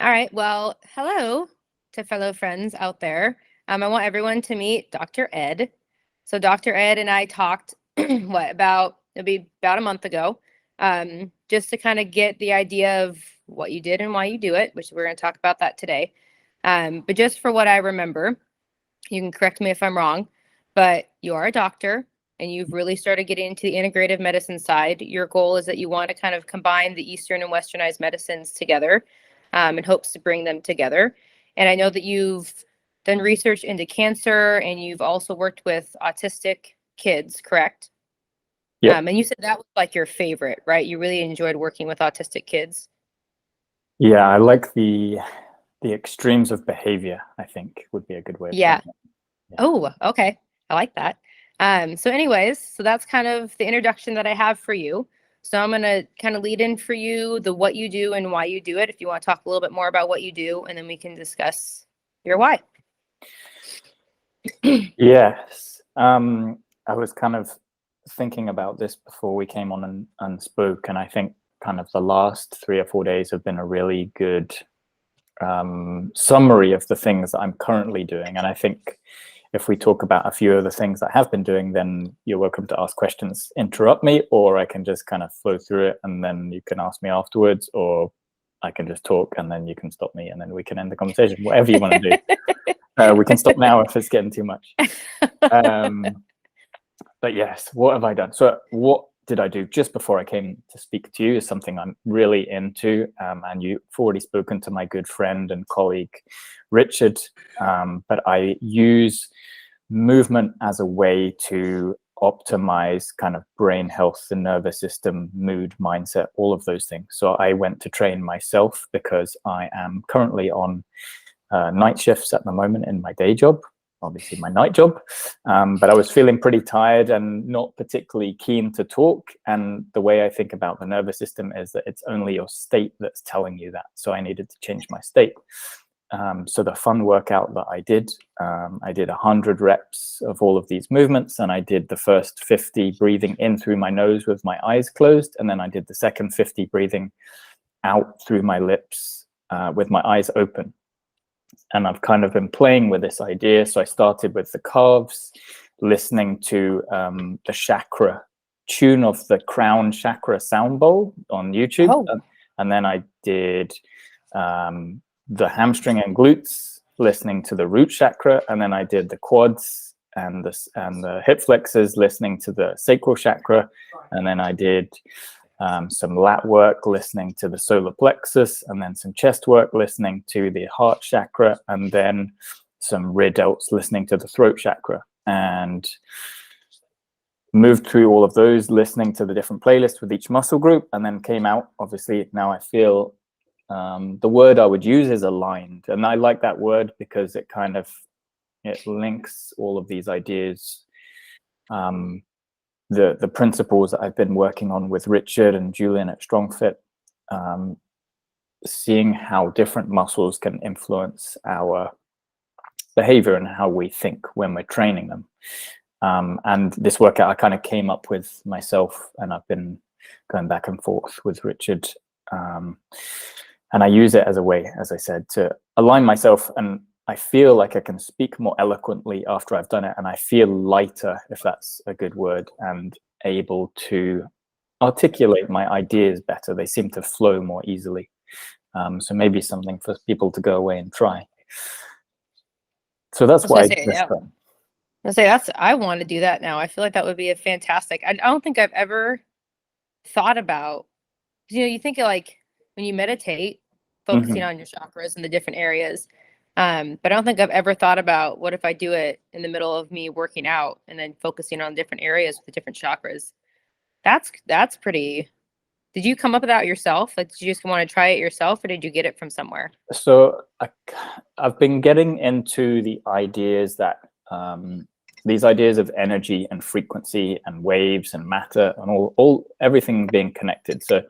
All right. Well, hello to fellow friends out there. I want everyone to meet Dr. Ed. So Dr. Ed and I talked, it'll be about a month ago, just to kind of get the idea of what you did and why you do it, which we're going to talk about that today. But just for what I remember, you can correct me if I'm wrong, but you are a doctor and you've really started getting into the integrative medicine side. Your goal is that you want to kind of combine the Eastern and Westernized medicines together, in hopes to bring them together. And I know that you've done research into cancer and you've also worked with autistic kids, correct? Yeah. And you said that was like your favorite, right? You really enjoyed working with autistic kids. Yeah, I like the extremes of behavior, I think would be a good way of Yeah. putting it. Yeah. Oh, okay. I like that. So anyways, so that's kind of the introduction that I have for you. So I'm going to kind of lead in for you the what you do and why you do it. If you want to talk a little bit more about what you do, and then we can discuss your why. Yes. I was kind of thinking about this before we came on and spoke, and I think kind of the last 3 or 4 days have been a really good summary of the things that I'm currently doing. And I think if we talk about a few of the things that I have been doing, then you're welcome to ask questions, interrupt me, or I can just kind of flow through it and then you can ask me afterwards, or I can just talk and then you can stop me and then we can end the conversation, whatever you want to do. We can stop now if it's getting too much. But yes, what have I done? So what did I do just before I came to speak to you is something I'm really into, and you've already spoken to my good friend and colleague Richard, but I use movement as a way to optimize kind of brain health, the nervous system, mood, mindset, all of those things. So I went to train myself because I am currently on night shifts at the moment in my day job, obviously my night job, but I was feeling pretty tired and not particularly keen to talk. And the way I think about the nervous system is that it's only your state that's telling you that. So I needed to change my state. So the fun workout that I did 100 reps of all of these movements, and I did the first 50 breathing in through my nose with my eyes closed, and then I did the second 50 breathing out through my lips with my eyes open. And I've kind of been playing with this idea. So I started with the calves, listening to the chakra tune of the crown chakra sound bowl on YouTube. Oh. And then I did the hamstring and glutes, listening to the root chakra. And then I did the quads and the hip flexors, listening to the sacral chakra. And then I did some lat work, listening to the solar plexus, and then some chest work, listening to the heart chakra, and then some rear delts, listening to the throat chakra, and moved through all of those, listening to the different playlists with each muscle group, and then came out. Obviously, now I feel the word I would use is aligned, and I like that word because it links all of these ideas. The principles that I've been working on with Richard and Julian at StrongFit, seeing how different muscles can influence our behavior and how we think when we're training them. And this workout I kind of came up with myself, and I've been going back and forth with Richard. And I use it as a way, as I said, to align myself, and I feel like I can speak more eloquently after I've done it, and I feel lighter, if that's a good word, and able to articulate my ideas better. They seem to flow more easily. So maybe something for people to go away and try. So that's why I want to do that now. I feel like that would be a fantastic. I don't think I've ever thought about, you think of like when you meditate, focusing on your chakras and the different areas. But I don't think I've ever thought about what if I do it in the middle of me working out and then focusing on different areas with the different chakras. That's pretty. Did you come up with that yourself? Like, did you just want to try it yourself, or did you get it from somewhere? So I've been getting into the ideas that these ideas of energy and frequency and waves and matter and everything being connected. So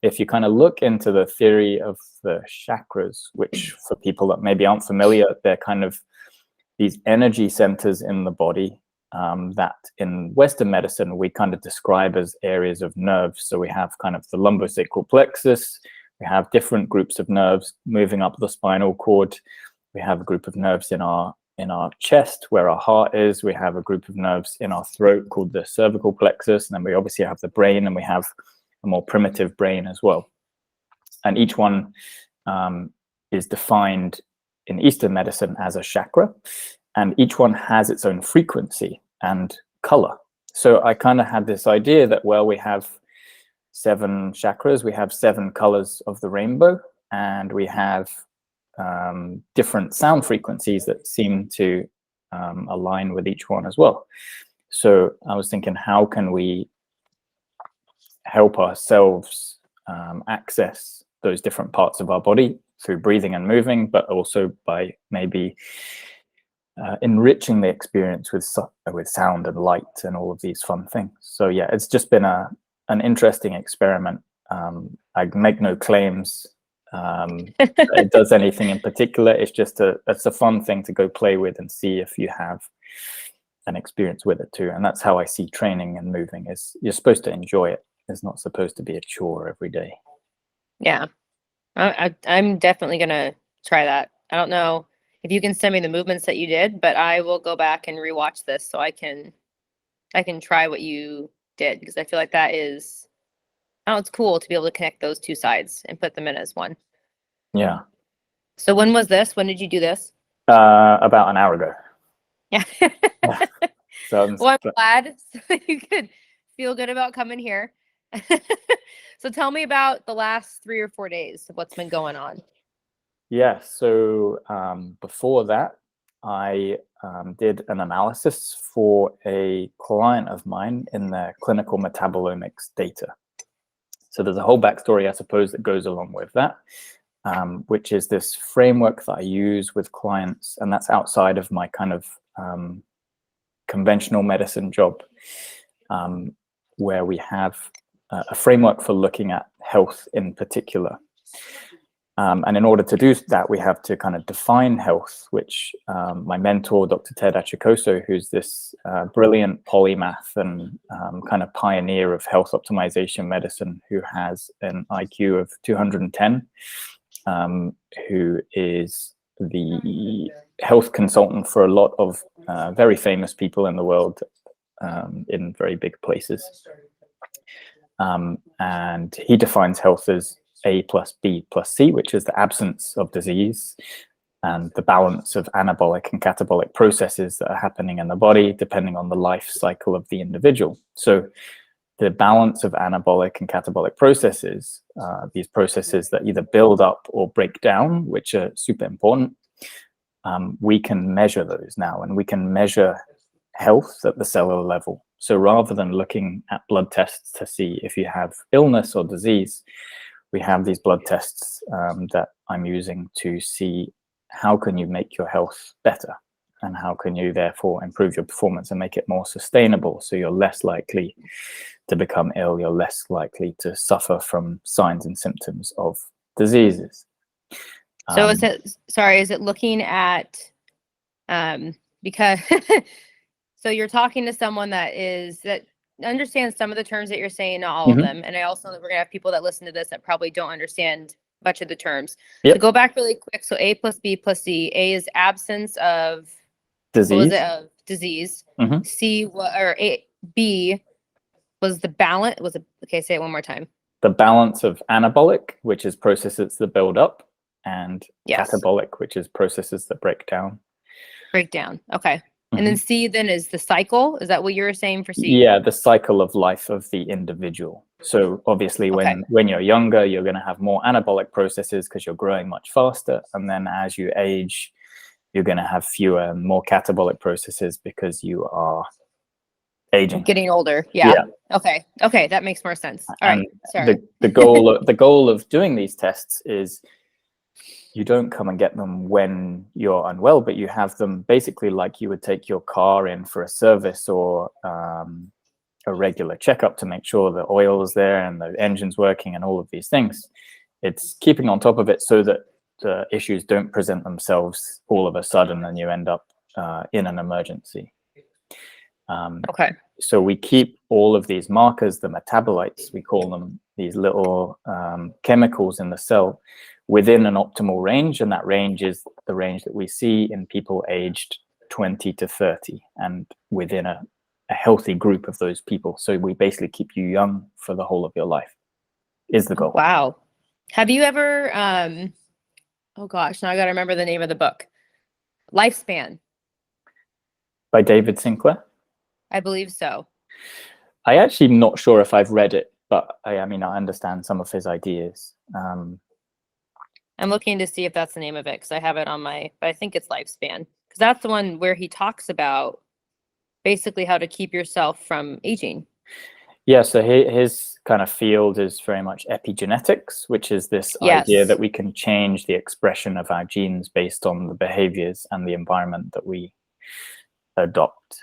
if you kind of look into the theory of the chakras, which for people that maybe aren't familiar, they're kind of these energy centers in the body that in Western medicine we kind of describe as areas of nerves. So we have kind of the lumbosacral plexus, We have different groups of nerves moving up the spinal cord. We have a group of nerves in our chest where our heart is. We have a group of nerves in our throat called the cervical plexus. And then we obviously have the brain, and we have a more primitive brain as well. And each one is defined in Eastern medicine as a chakra, and each one has its own frequency and color. So I kind of had this idea that, well, we have 7 chakras, we have 7 colors of the rainbow, and we have different sound frequencies that seem to align with each one as well. So I was thinking, how can we help ourselves access those different parts of our body through breathing and moving, but also by maybe enriching the experience with sound and light and all of these fun things. So yeah, it's just been an interesting experiment. I make no claims it does anything in particular. It's just it's a fun thing to go play with and see if you have an experience with it too. And that's how I see training and moving, is you're supposed to enjoy it. It's not supposed to be a chore every day. Yeah, I'm definitely gonna try that. I don't know if you can send me the movements that you did, but I will go back and rewatch this so I can try what you did, because I feel like that is, oh, it's cool to be able to connect those 2 sides and put them in as one. Yeah. So when was this? When did you do this? About an hour ago. Yeah. Yeah. So well, I'm glad so you could feel good about coming here. So tell me about the last 3 or 4 days of what's been going on. Yeah. So before that, I did an analysis for a client of mine in their clinical metabolomics data. So there's a whole backstory, I suppose, that goes along with that, which is this framework that I use with clients, and that's outside of my kind of conventional medicine job, where we have a framework for looking at health in particular. And in order to do that, we have to kind of define health, which my mentor, Dr. Ted Achikoso, who's this brilliant polymath and kind of pioneer of health optimization medicine, who has an IQ of 210, who is the health consultant for a lot of very famous people in the world, in very big places. And he defines health as A+B+C, which is the absence of disease and the balance of anabolic and catabolic processes that are happening in the body depending on the life cycle of the individual. So the balance of anabolic and catabolic processes, these processes that either build up or break down, which are super important, we can measure those now, and we can measure health at the cellular level. So rather than looking at blood tests to see if you have illness or disease, we have these blood tests that I'm using to see how can you make your health better, and how can you therefore improve your performance and make it more sustainable, so you're less likely to become ill, you're less likely to suffer from signs and symptoms of diseases. So is it looking at, because, so you're talking to someone that understands some of the terms that you're saying, not all of them. And I also know that we're gonna have people that listen to this that probably don't understand much of the terms. Yep. So go back really quick. So A+B+C. A is absence of disease. What was it? Of disease. C or B was the balance. Okay, say it one more time. The balance of anabolic, which is processes that build up, and catabolic, which is processes that break down. Break down. Okay. And then C then is the cycle. Is that what you were saying for C? Yeah, the cycle of life of the individual. So obviously when you're younger, you're going to have more anabolic processes because you're growing much faster. And then as you age, you're going to have fewer and more catabolic processes because you are aging. Getting older. Yeah. Okay. Okay. That makes more sense. All right. Sorry. The goal of doing these tests is you don't come and get them when you're unwell, but you have them basically like you would take your car in for a service or a regular checkup to make sure the oil is there and the engine's working and all of these things. It's keeping on top of it so that the issues don't present themselves all of a sudden and you end up in an emergency. So we keep all of these markers, the metabolites, we call them these little chemicals in the cell within an optimal range, and that range is the range that we see in people aged 20 to 30 and within a healthy group of those people. So we basically keep you young for the whole of your life is the goal. Wow. Have you ever, oh gosh, now I got to remember the name of the book. Lifespan. By David Sinclair? I believe so. I actually not sure if I've read it, but I mean, I understand some of his ideas. I'm looking to see if that's the name of it because I have it on my, but I think it's Lifespan because that's the one where he talks about basically how to keep yourself from aging. Yeah, so his kind of field is very much epigenetics, which is this idea that we can change the expression of our genes based on the behaviors and the environment that we adopt.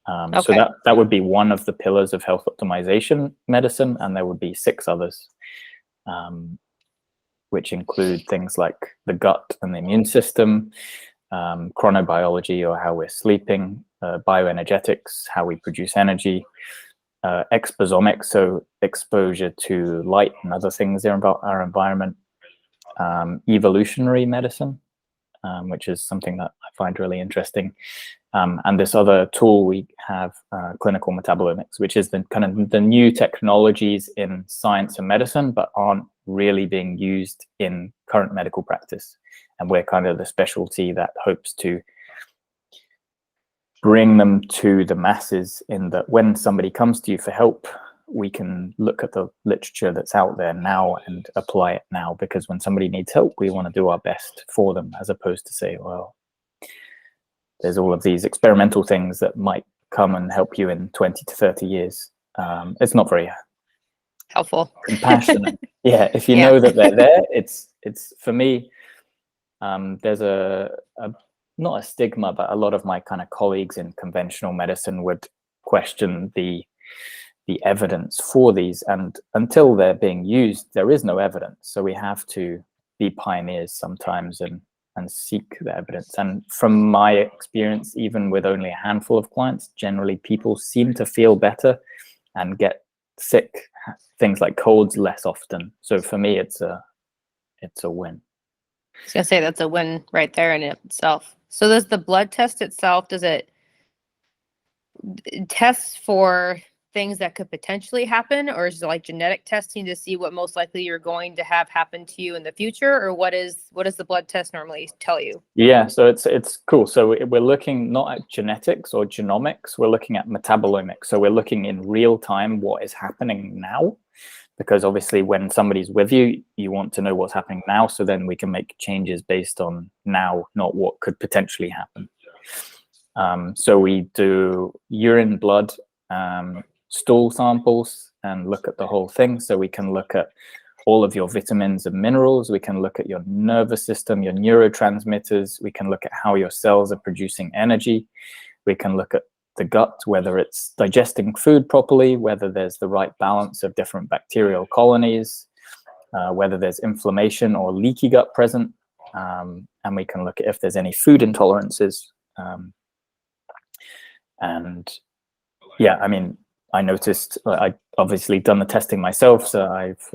So that would be one of the pillars of health optimization medicine, and there would be 6 others, which include things like the gut and the immune system, chronobiology, or how we're sleeping, bioenergetics, how we produce energy, exposomics, so exposure to light and other things about our environment, evolutionary medicine, which is something that I find really interesting. And this other tool we have, clinical metabolomics, which is the kind of the new technologies in science and medicine, but aren't really being used in current medical practice. And we're kind of the specialty that hopes to bring them to the masses, in that when somebody comes to you for help, we can look at the literature that's out there now and apply it now, because when somebody needs help, we want to do our best for them, as opposed to say, well, there's all of these experimental things that might come and help you in 20 to 30 years. It's not very helpful, compassionate. Yeah, if you know that they're there, it's for me, there's not a stigma, but a lot of my kind of colleagues in conventional medicine would question the evidence for these, and until they're being used, there is no evidence. So we have to be pioneers sometimes and seek the evidence. And from my experience, even with only a handful of clients, generally people seem to feel better and get sick, things like colds, less often. So for me, it's a win. I was gonna say that's a win right there in itself. So does the blood test itself, does it test for things that could potentially happen, or is it like genetic testing to see what most likely you're going to have happen to you in the future, or what does the blood test normally tell you? Yeah, so it's cool. So we're looking not at genetics or genomics, we're looking at metabolomics. So we're looking in real time what is happening now, because obviously when somebody's with you, you want to know what's happening now, so then we can make changes based on now, not what could potentially happen. So we do urine, blood, stool samples, and look at the whole thing. So we can look at all of your vitamins and minerals. We can look at your nervous system, your neurotransmitters. We can look at how your cells are producing energy. We can look at the gut, whether it's digesting food properly, whether there's the right balance of different bacterial colonies, whether there's inflammation or leaky gut present. And we can look at if there's any food intolerances. And yeah, I mean, I noticed, I obviously done the testing myself, so I've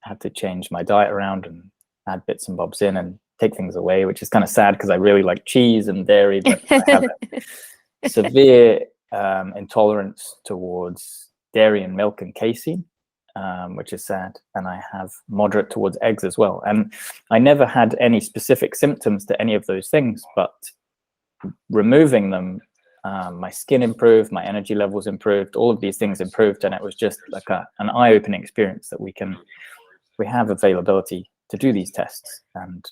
had to change my diet around and add bits and bobs in and take things away, which is kind of sad because I really like cheese and dairy, but I have a severe intolerance towards dairy and milk and casein, which is sad. And I have moderate towards eggs as well. And I never had any specific symptoms to any of those things, but removing them, my skin improved, my energy levels improved, all of these things improved, and it was just like an eye-opening experience that we have availability to do these tests. And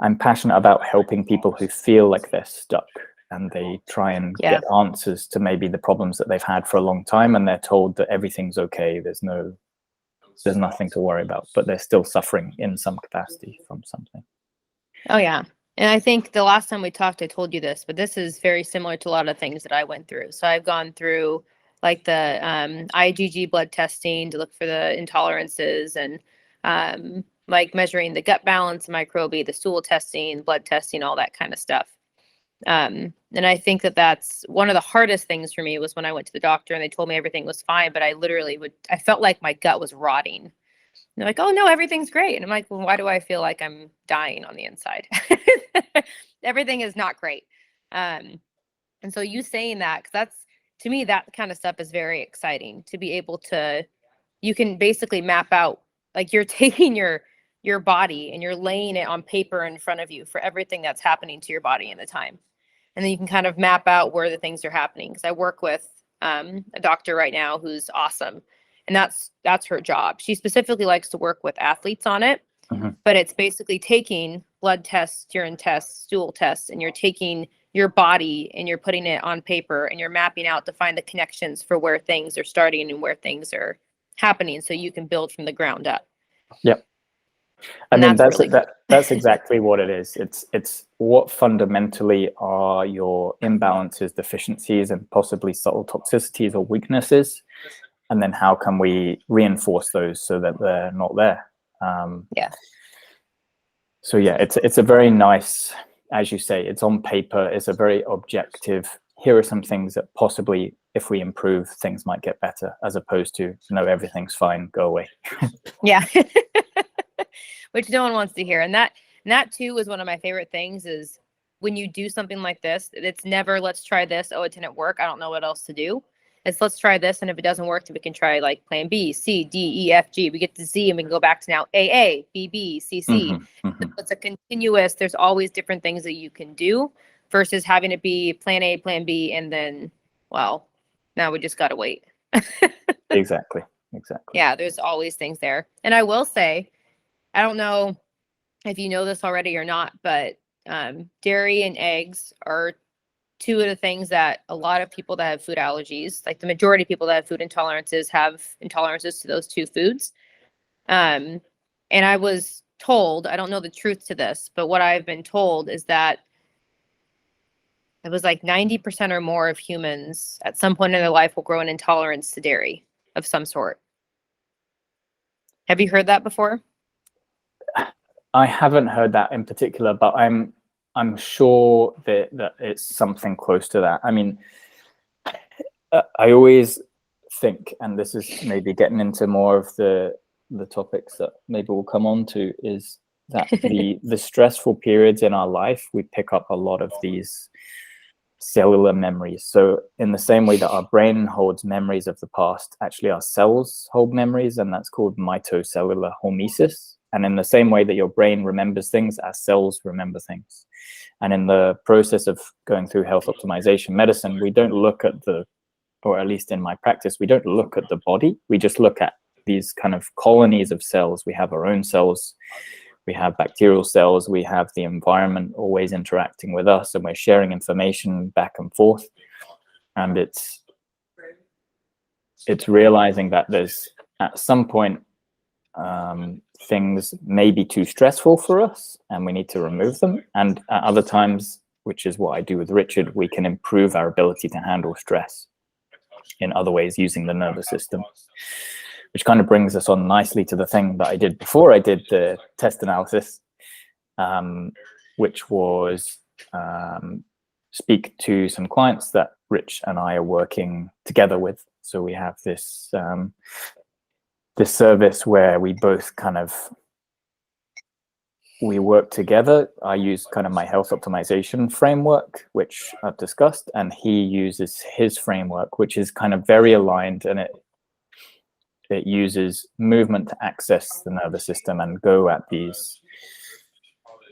I'm passionate about helping people who feel like they're stuck and they try and get answers to maybe the problems that they've had for a long time, and they're told that everything's okay, there's nothing to worry about, but they're still suffering in some capacity from something. Oh yeah. And I think the last time we talked, I told you this, but this is very similar to a lot of things that I went through. So I've gone through like the IgG blood testing to look for the intolerances, and like measuring the gut balance, microbiome, the stool testing, blood testing, all that kind of stuff. And I think that that's one of the hardest things for me was when I went to the doctor and they told me everything was fine, but I literally I felt like my gut was rotting. And they're like, oh no, everything's great. And I'm like, well, why do I feel like I'm dying on the inside? Everything is not great. And so you saying that, because that's, to me, that kind of stuff is very exciting to be able to, you can basically map out, like you're taking your body and you're laying it on paper in front of you for everything that's happening to your body in the time. And then you can kind of map out where the things are happening. Because I work with a doctor right now who's awesome. And that's her job. She specifically likes to work with athletes on it. But it's basically taking blood tests, urine tests, stool tests, and you're taking your body and you're putting it on paper and you're mapping out to find the connections for where things are starting and where things are happening so you can build from the ground up. Yep. I mean, that's really cool. that's exactly what it is. It's what fundamentally are your imbalances, deficiencies, and possibly subtle toxicities or weaknesses, and then how can we reinforce those so that they're not there. So yeah, it's a very nice, as you say, it's on paper. It's a very objective. Here are some things that possibly, if we improve, things might get better, as opposed to no, everything's fine, go away. Yeah. Which no one wants to hear. And that too is one of my favorite things is when you do something like this, it's never, let's try this. Oh, it didn't work. I don't know what else to do. It's let's try this. And if it doesn't work, then we can try like plan B, C, D, E, F, G. We get to Z and we can go back to now AA, BB, CC. It's a continuous, there's always different things that you can do versus having it be plan A, plan B. And then, well, now we just got to wait. Exactly. Yeah, there's always things there. And I will say, I don't know if you know this already or not, but dairy and eggs are two of the things that a lot of people that have food allergies, like the majority of people that have food intolerances, have intolerances to those two foods. And I was told, I don't know the truth to this, but what I've been told is that it was like 90% or more of humans at some point in their life will grow an intolerance to dairy of some sort. Have you heard that before? I haven't heard that in particular, but I'm sure that it's something close to that. I mean, I always think, and this is maybe getting into more of the topics that maybe we'll come on to, is that the stressful periods in our life, we pick up a lot of these cellular memories. So in the same way that our brain holds memories of the past, actually our cells hold memories, and that's called Mitocellularhomesis. And in the same way that your brain remembers things, our cells remember things. And in the process of going through health optimization medicine, we don't look at or at least in my practice, we don't look at the body. We just look at these kind of colonies of cells. We have our own cells, we have bacterial cells, we have the environment always interacting with us, and we're sharing information back and forth. And it's realizing that there's at some point things may be too stressful for us and we need to remove them, and at other times, which is what I do with Richard, we can improve our ability to handle stress in other ways using the nervous system, which kind of brings us on nicely to the thing that I did before I did the test analysis, which was speak to some clients that Rich and I are working together with. So we have this this service where we both we work together. I use kind of my health optimization framework, which I've discussed, and he uses his framework, which is kind of very aligned, and it uses movement to access the nervous system and go at these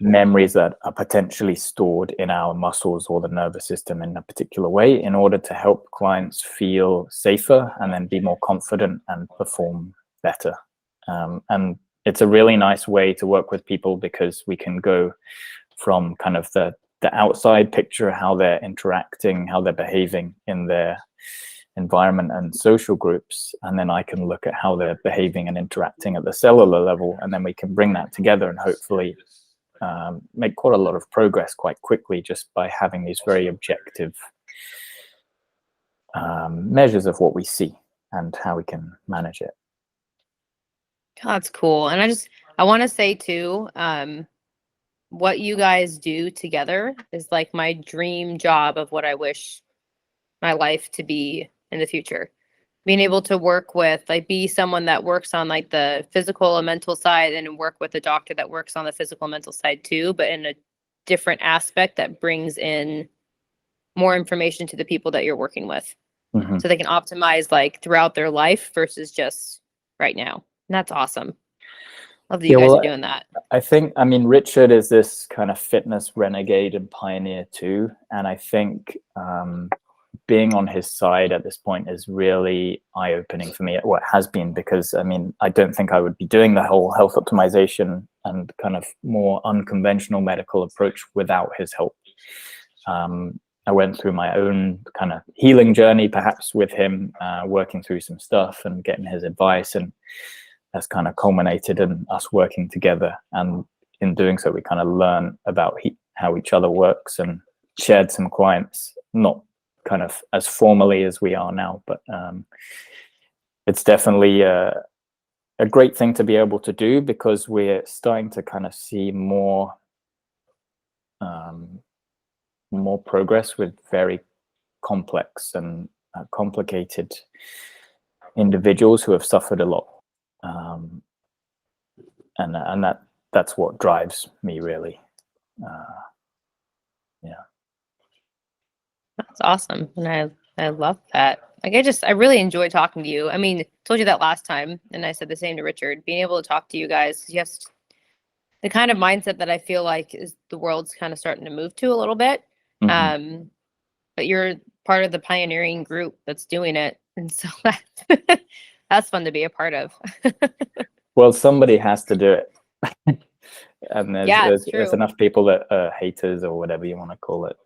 memories that are potentially stored in our muscles or the nervous system in a particular way in order to help clients feel safer and then be more confident and perform better. And it's a really nice way to work with people because we can go from kind of the outside picture, how they're interacting, how they're behaving in their environment and social groups, and then I can look at how they're behaving and interacting at the cellular level, and then we can bring that together and hopefully make quite a lot of progress quite quickly just by having these very objective measures of what we see and how we can manage it. That's cool. And I want to say too, what you guys do together is like my dream job of what I wish my life to be in the future. Being able to work with, like, be someone that works on like the physical and mental side, and work with a doctor that works on the physical and mental side too, but in a different aspect that brings in more information to the people that you're working with, Mm-hmm. so they can optimize like throughout their life versus just right now. And that's awesome. Love that you guys are doing that. I think, I mean, Richard is this kind of fitness renegade and pioneer too. And I think being on his side at this point is really eye-opening for me. What has been, because I mean, I don't think I would be doing the whole health optimization and kind of more unconventional medical approach without his help. I went through my own kind of healing journey, perhaps with him, working through some stuff and getting his advice, and that's kind of culminated in us working together. And in doing so, we kind of learn about how each other works, and shared some clients, not kind of as formally as we are now, but it's definitely a great thing to be able to do, because we're starting to kind of see more progress with very complex and complicated individuals who have suffered a lot, and that's what drives me really. That's awesome. And I love that. Like, I really enjoy talking to you. I mean, I told you that last time, and I said the same to Richard. Being able to talk to you guys, you have the kind of mindset that I feel like is the world's kind of starting to move to a little bit. Mm-hmm. But you're part of the pioneering group that's doing it, and so that's fun to be a part of. Well, somebody has to do it. And there's enough people that are haters, or whatever you want to call it.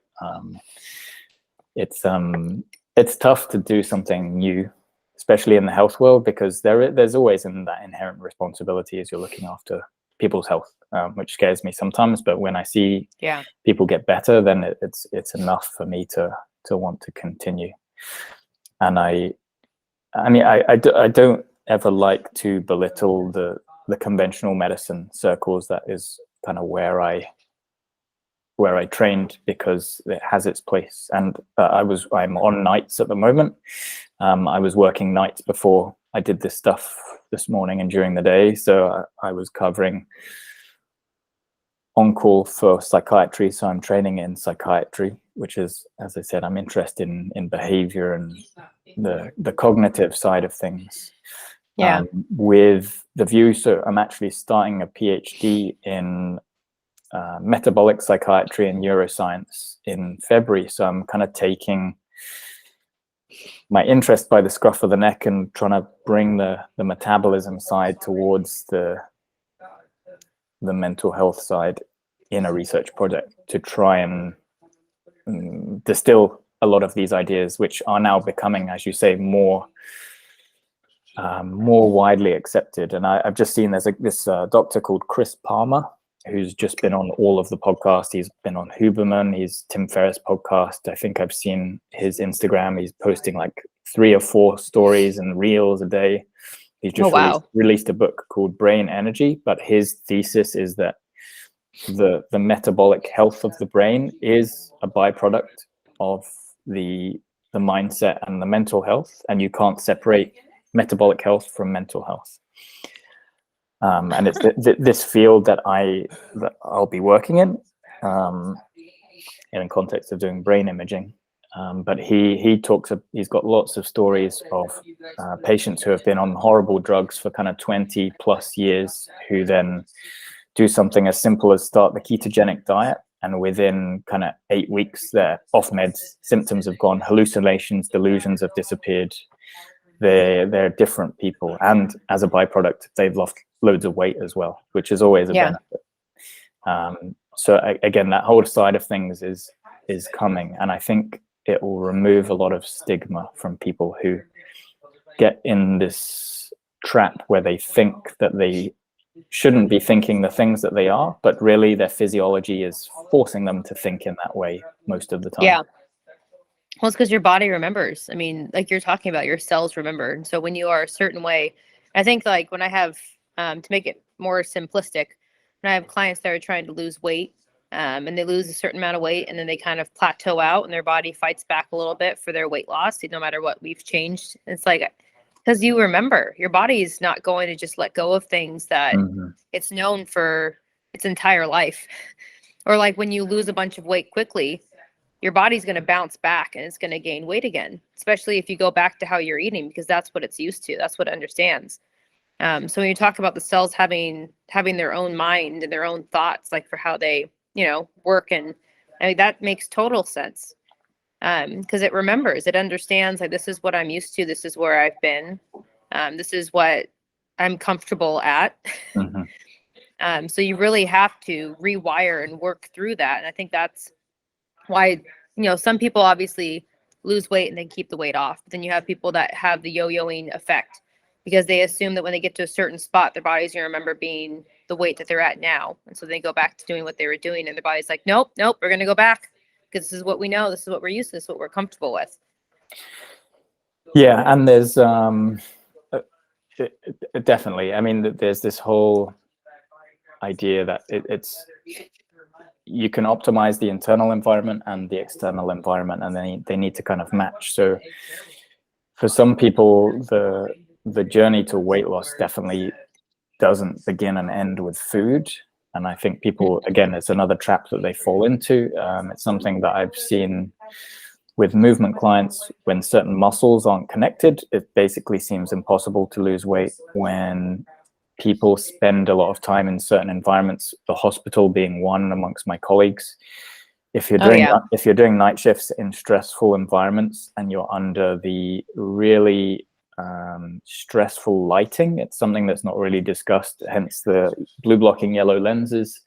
It's tough to do something new, especially in the health world, because there's always that inherent responsibility as you're looking after people's health, which scares me sometimes. But when I see people get better, then it's enough for me to want to continue. And I don't ever like to belittle the conventional medicine circles. That is kind of where I trained, because it has its place. And I'm on nights at the moment. I was working nights before I did this stuff this morning and during the day. So I was covering on call for psychiatry. So I'm training in psychiatry, which is, as I said, I'm interested in behavior and the cognitive side of things. With the view, so I'm actually starting a PhD in metabolic psychiatry and neuroscience in February. So I'm kind of taking my interest by the scruff of the neck and trying to bring the metabolism side towards the mental health side in a research project, to try and distill a lot of these ideas, which are now becoming, as you say, more widely accepted. And I've just seen there's this doctor called Chris Palmer, who's just been on all of the podcasts. He's been on Huberman, he's Tim Ferriss podcast. I think I've seen his Instagram. He's posting like 3 or 4 stories and reels a day. He's just released a book called Brain Energy, but his thesis is that the metabolic health of the brain is a byproduct of the mindset and the mental health, and you can't separate metabolic health from mental health. And it's this field that I'll be working in the context of doing brain imaging. But he's got lots of stories of patients who have been on horrible drugs for kind of 20 plus years, who then do something as simple as start the ketogenic diet, and within kind of 8 weeks they're off meds, symptoms have gone, hallucinations, delusions have disappeared. They're different people, and as a byproduct they've lost loads of weight as well, which is always a benefit. So again, that whole side of things is coming, and I think it will remove a lot of stigma from people who get in this trap where they think that they shouldn't be thinking the things that they are, but really their physiology is forcing them to think in that way most of the time. Well, it's because your body remembers. I mean, like you're talking about, your cells remember. And so when you are a certain way, I think like when I have, to make it more simplistic, when I have clients that are trying to lose weight, and they lose a certain amount of weight and then they kind of plateau out and their body fights back a little bit for their weight loss, no matter what we've changed. It's like, because you remember, your body is not going to just let go of things that it's known for its entire life. Or like when you lose a bunch of weight quickly, your body's going to bounce back and it's going to gain weight again, especially if you go back to how you're eating, because that's what it's used to. That's what it understands. So when you talk about the cells having their own mind and their own thoughts, like for how they, work, and I mean, that makes total sense. Because it remembers, it understands, like, this is what I'm used to. This is where I've been. This is what I'm comfortable at. So you really have to rewire and work through that. And I think that's why, some people obviously lose weight and then keep the weight off. But then you have people that have the yo-yoing effect, because they assume that when they get to a certain spot, their body's going to remember being the weight that they're at now. And so they go back to doing what they were doing, and their body's like, nope, we're going to go back, because this is what we know. This is what we're used to. This is what we're comfortable with. Yeah. And there's definitely, I mean, there's this whole idea that it's you can optimize the internal environment and the external environment, and then they need to kind of match. So for some people, the journey to weight loss definitely doesn't begin and end with food. And I think people, again, it's another trap that they fall into. It's something that I've seen with movement clients. When certain muscles aren't connected, it basically seems impossible to lose weight. When people spend a lot of time in certain environments, the hospital being one amongst my colleagues, if you're doing night shifts in stressful environments and you're under the really stressful lighting, it's something that's not really discussed, hence the blue blocking yellow lenses.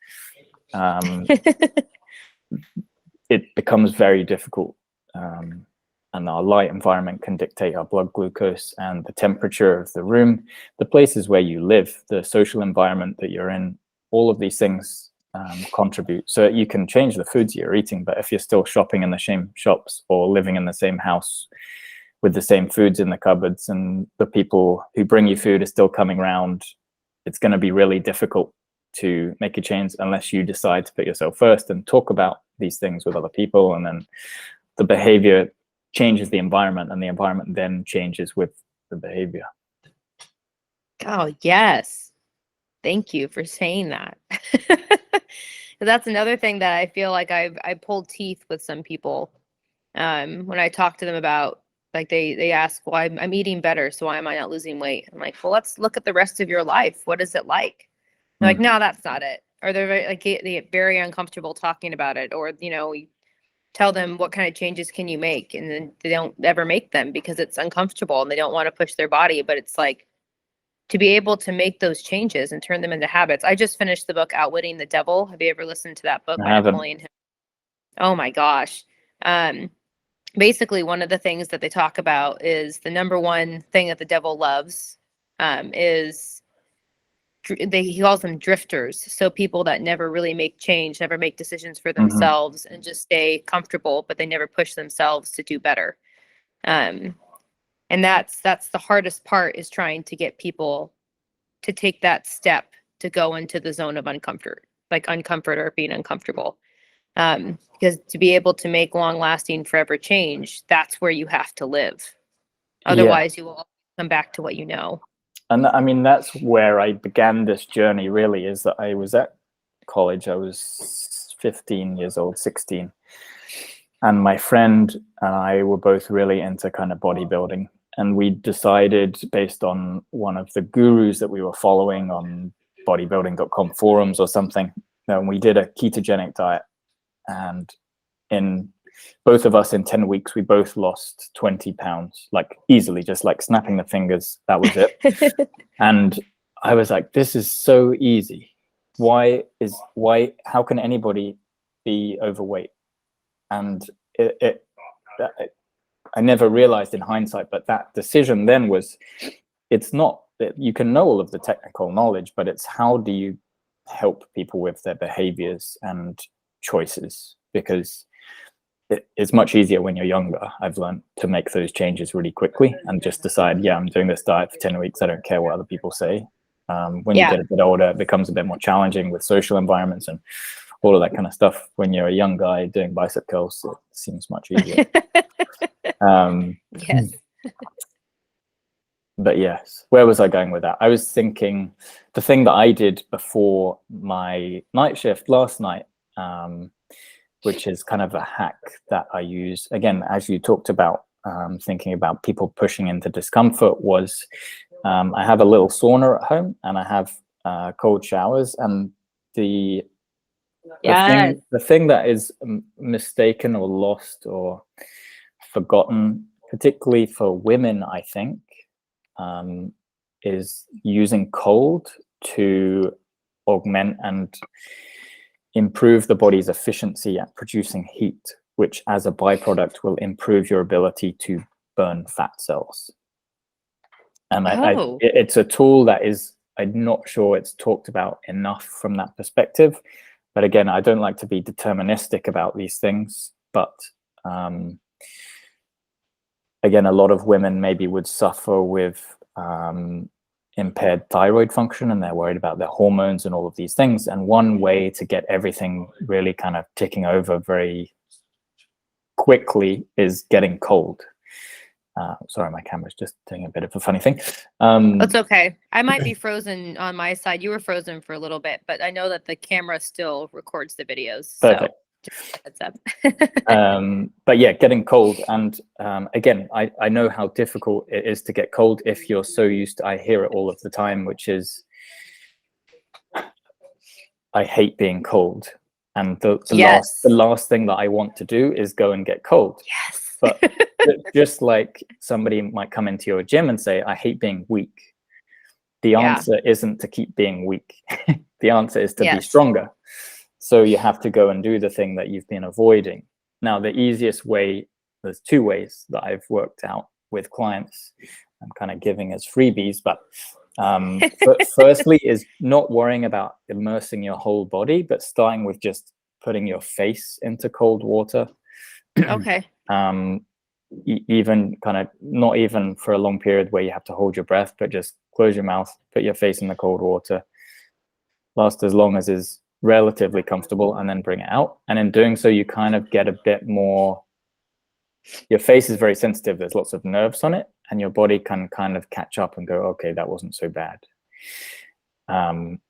It becomes very difficult, and our light environment can dictate our blood glucose and the temperature of the room, the places where you live, the social environment that you're in. All of these things contribute. So you can change the foods you're eating, but if you're still shopping in the same shops or living in the same house with the same foods in the cupboards, and the people who bring you food are still coming around, it's going to be really difficult to make a change unless you decide to put yourself first and talk about these things with other people. And then the behavior changes the environment, and the environment then changes with the behavior. Oh, yes. Thank you for saying that. That's another thing that I feel like I pulled teeth with some people when I talk to them about, like, they ask, well, I'm eating better, so why am I not losing weight? I'm like, well, let's look at the rest of your life. What is it like? They're like, no, that's not it. Or they're very, like, they get very uncomfortable talking about it. Or, we tell them, what kind of changes can you make? And then they don't ever make them because it's uncomfortable and they don't want to push their body. But it's like, to be able to make those changes and turn them into habits. I just finished the book Outwitting the Devil. Have you ever listened to that book? I haven't. Oh my gosh. Basically, one of the things that they talk about is the number one thing that the devil loves is he calls them drifters. So people that never really make change, never make decisions for themselves, and just stay comfortable, but they never push themselves to do better. And that's the hardest part, is trying to get people to take that step to go into the zone of uncomfort or being uncomfortable. Because to be able to make long-lasting, forever change, that's where you have to live. Otherwise, you will come back to what you know. And I mean, that's where I began this journey, really, is that I was at college. I was 15 years old, 16. And my friend and I were both really into kind of bodybuilding. And we decided, based on one of the gurus that we were following on bodybuilding.com forums or something, and we did a ketogenic diet. And in both of us, in 10 weeks, we both lost 20 pounds, like easily, just like snapping the fingers. That was it. And I was like, this is so easy. How can anybody be overweight? And I never realized in hindsight, but that decision then was, it's not that you can know all of the technical knowledge, but it's how do you help people with their behaviors and choices, because it's much easier when you're younger. I've learned to make those changes really quickly and just decide, I'm doing this diet for 10 weeks. I don't care what other people say. When you get a bit older, it becomes a bit more challenging with social environments and all of that kind of stuff. When you're a young guy doing bicep curls, it seems much easier. Yes. But yes, where was I going with that? I was thinking the thing that I did before my night shift last night, which is kind of a hack that I use, again, as you talked about, thinking about people pushing into discomfort, was I have a little sauna at home, and I have cold showers. And the thing that is mistaken or lost or forgotten, particularly for women, I think, is using cold to augment and improve the body's efficiency at producing heat, which as a byproduct will improve your ability to burn fat cells. And it's a tool that I'm not sure it's talked about enough from that perspective. But again, I don't like to be deterministic about these things. But again, a lot of women maybe would suffer with impaired thyroid function, and they're worried about their hormones and all of these things. And one way to get everything really kind of ticking over very quickly is getting cold. Sorry, my camera's just doing a bit of a funny thing. That's okay. I might be frozen on my side. You were frozen for a little bit, but I know that the camera still records the videos. Perfect. So just heads up. But yeah, getting cold. And again, I know how difficult it is to get cold if you're so used to, I hear it all of the time, which is, I hate being cold. And the last thing that I want to do is go and get cold. Yes. But just like somebody might come into your gym and say, I hate being weak. The answer isn't to keep being weak. The answer is to be stronger. So you have to go and do the thing that you've been avoiding. Now, the easiest way, there's two ways that I've worked out with clients. I'm kind of giving as freebies, but firstly is not worrying about immersing your whole body, but starting with just putting your face into cold water. Okay. Even kind of not even for a long period where you have to hold your breath, but just close your mouth, put your face in the cold water, last as long as is relatively comfortable, and then bring it out. And in doing so, you kind of get a bit more, your face is very sensitive, there's lots of nerves on it, and your body can kind of catch up and go, okay, that wasn't so bad.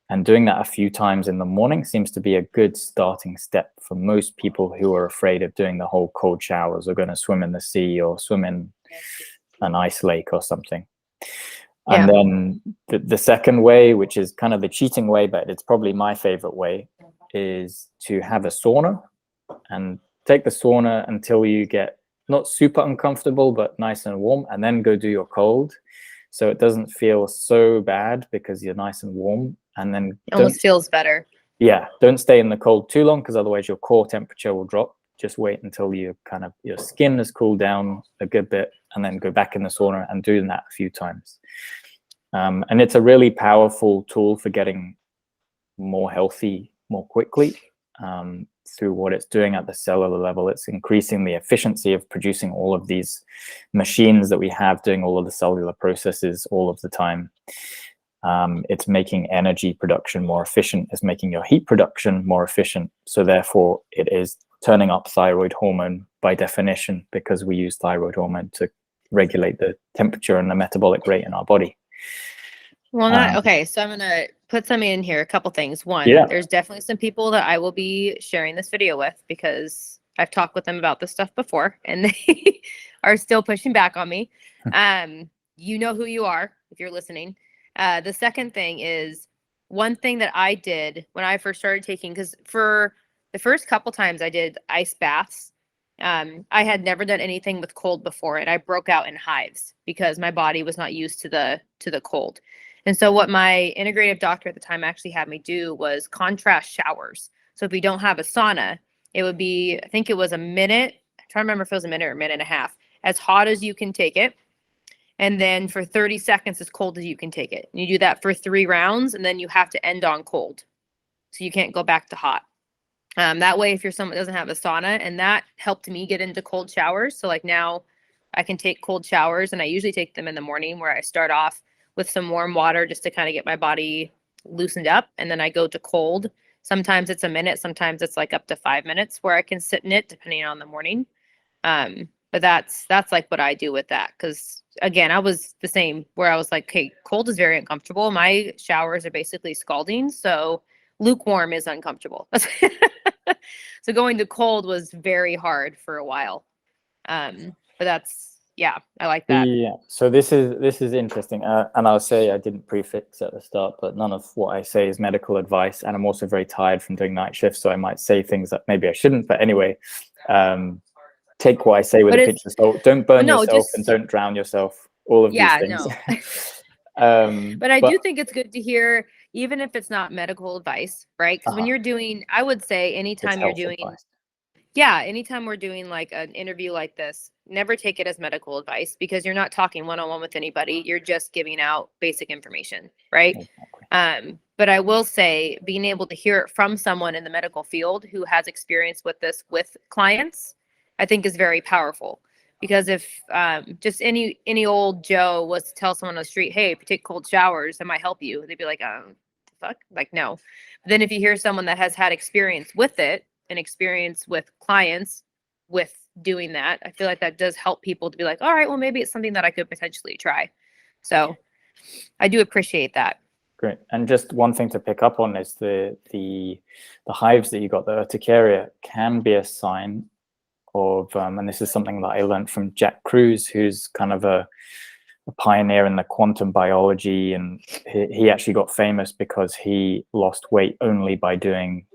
And doing that a few times in the morning seems to be a good starting step for most people who are afraid of doing the whole cold showers, or going to swim in the sea or swim in an ice lake or something. And then the second way, which is kind of the cheating way, but it's probably my favorite way, is to have a sauna and take the sauna until you get not super uncomfortable, but nice and warm, and then go do your cold. So it doesn't feel so bad because you're nice and warm. And then it almost feels better. Yeah, don't stay in the cold too long, because otherwise your core temperature will drop. Just wait until you kind of, your skin has cooled down a good bit, and then go back in the sauna and do that a few times. And it's a really powerful tool for getting more healthy more quickly through what it's doing at the cellular level. It's increasing the efficiency of producing all of these machines that we have doing all of the cellular processes all of the time. It's making energy production more efficient. It's making your heat production more efficient. So therefore, it is turning up thyroid hormone by definition, because we use thyroid hormone to regulate the temperature and the metabolic rate in our body. Well, okay, so I'm going to put something in here, a couple things. One, there's definitely some people that I will be sharing this video with, because I've talked with them about this stuff before, and they are still pushing back on me. You know who you are if you're listening. The second thing is, one thing that I did when I first started taking, because for the first couple times I did ice baths, I had never done anything with cold before, and I broke out in hives because my body was not used to the cold. And so what my integrative doctor at the time actually had me do was contrast showers. So if we don't have a sauna, it would be, I think it was a minute. I'm trying to remember if it was a minute or a minute and a half, as hot as you can take it. And then for 30 seconds, as cold as you can take it. And you do that for 3 rounds, and then you have to end on cold. So you can't go back to hot. That way, if you're someone that doesn't have a sauna, and that helped me get into cold showers. So like now I can take cold showers, and I usually take them in the morning, where I start off with some warm water just to kind of get my body loosened up. And then I go to cold. Sometimes it's a minute, sometimes it's like up to 5 minutes where I can sit in it depending on the morning. But that's like what I do with that. Cause again, I was the same where I was like, okay, cold is very uncomfortable. My showers are basically scalding. So lukewarm is uncomfortable. So going to cold was very hard for a while. But that's, yeah, I like that. Yeah, so this is interesting, and I'll say I didn't prefix at the start, but none of what I say is medical advice, and I'm also very tired from doing night shifts, so I might say things that maybe I shouldn't. But anyway, take what I say with a pinch of salt. Don't burn yourself and don't drown yourself. All of these things. No. But I do think it's good to hear, even if it's not medical advice, right? Because when you're doing, I would say anytime you're doing. Advice. Yeah, anytime we're doing like an interview like this, never take it as medical advice because you're not talking one-on-one with anybody. You're just giving out basic information, right? Exactly. But I will say being able to hear it from someone in the medical field who has experience with this with clients, I think is very powerful. Because if just any old Joe was to tell someone on the street, hey, if you take cold showers, that might help you, they'd be like, fuck? Like, no. But then if you hear someone that has had experience with it, and experience with clients with doing that, I feel like that does help people to be like, all right, well, maybe it's something that I could potentially try. So I do appreciate that. Great. And just one thing to pick up on is the hives that you got, the urticaria, can be a sign of, and this is something that I learned from Jack Kruse, who's kind of a pioneer in the quantum biology. And he actually got famous because he lost weight only by doing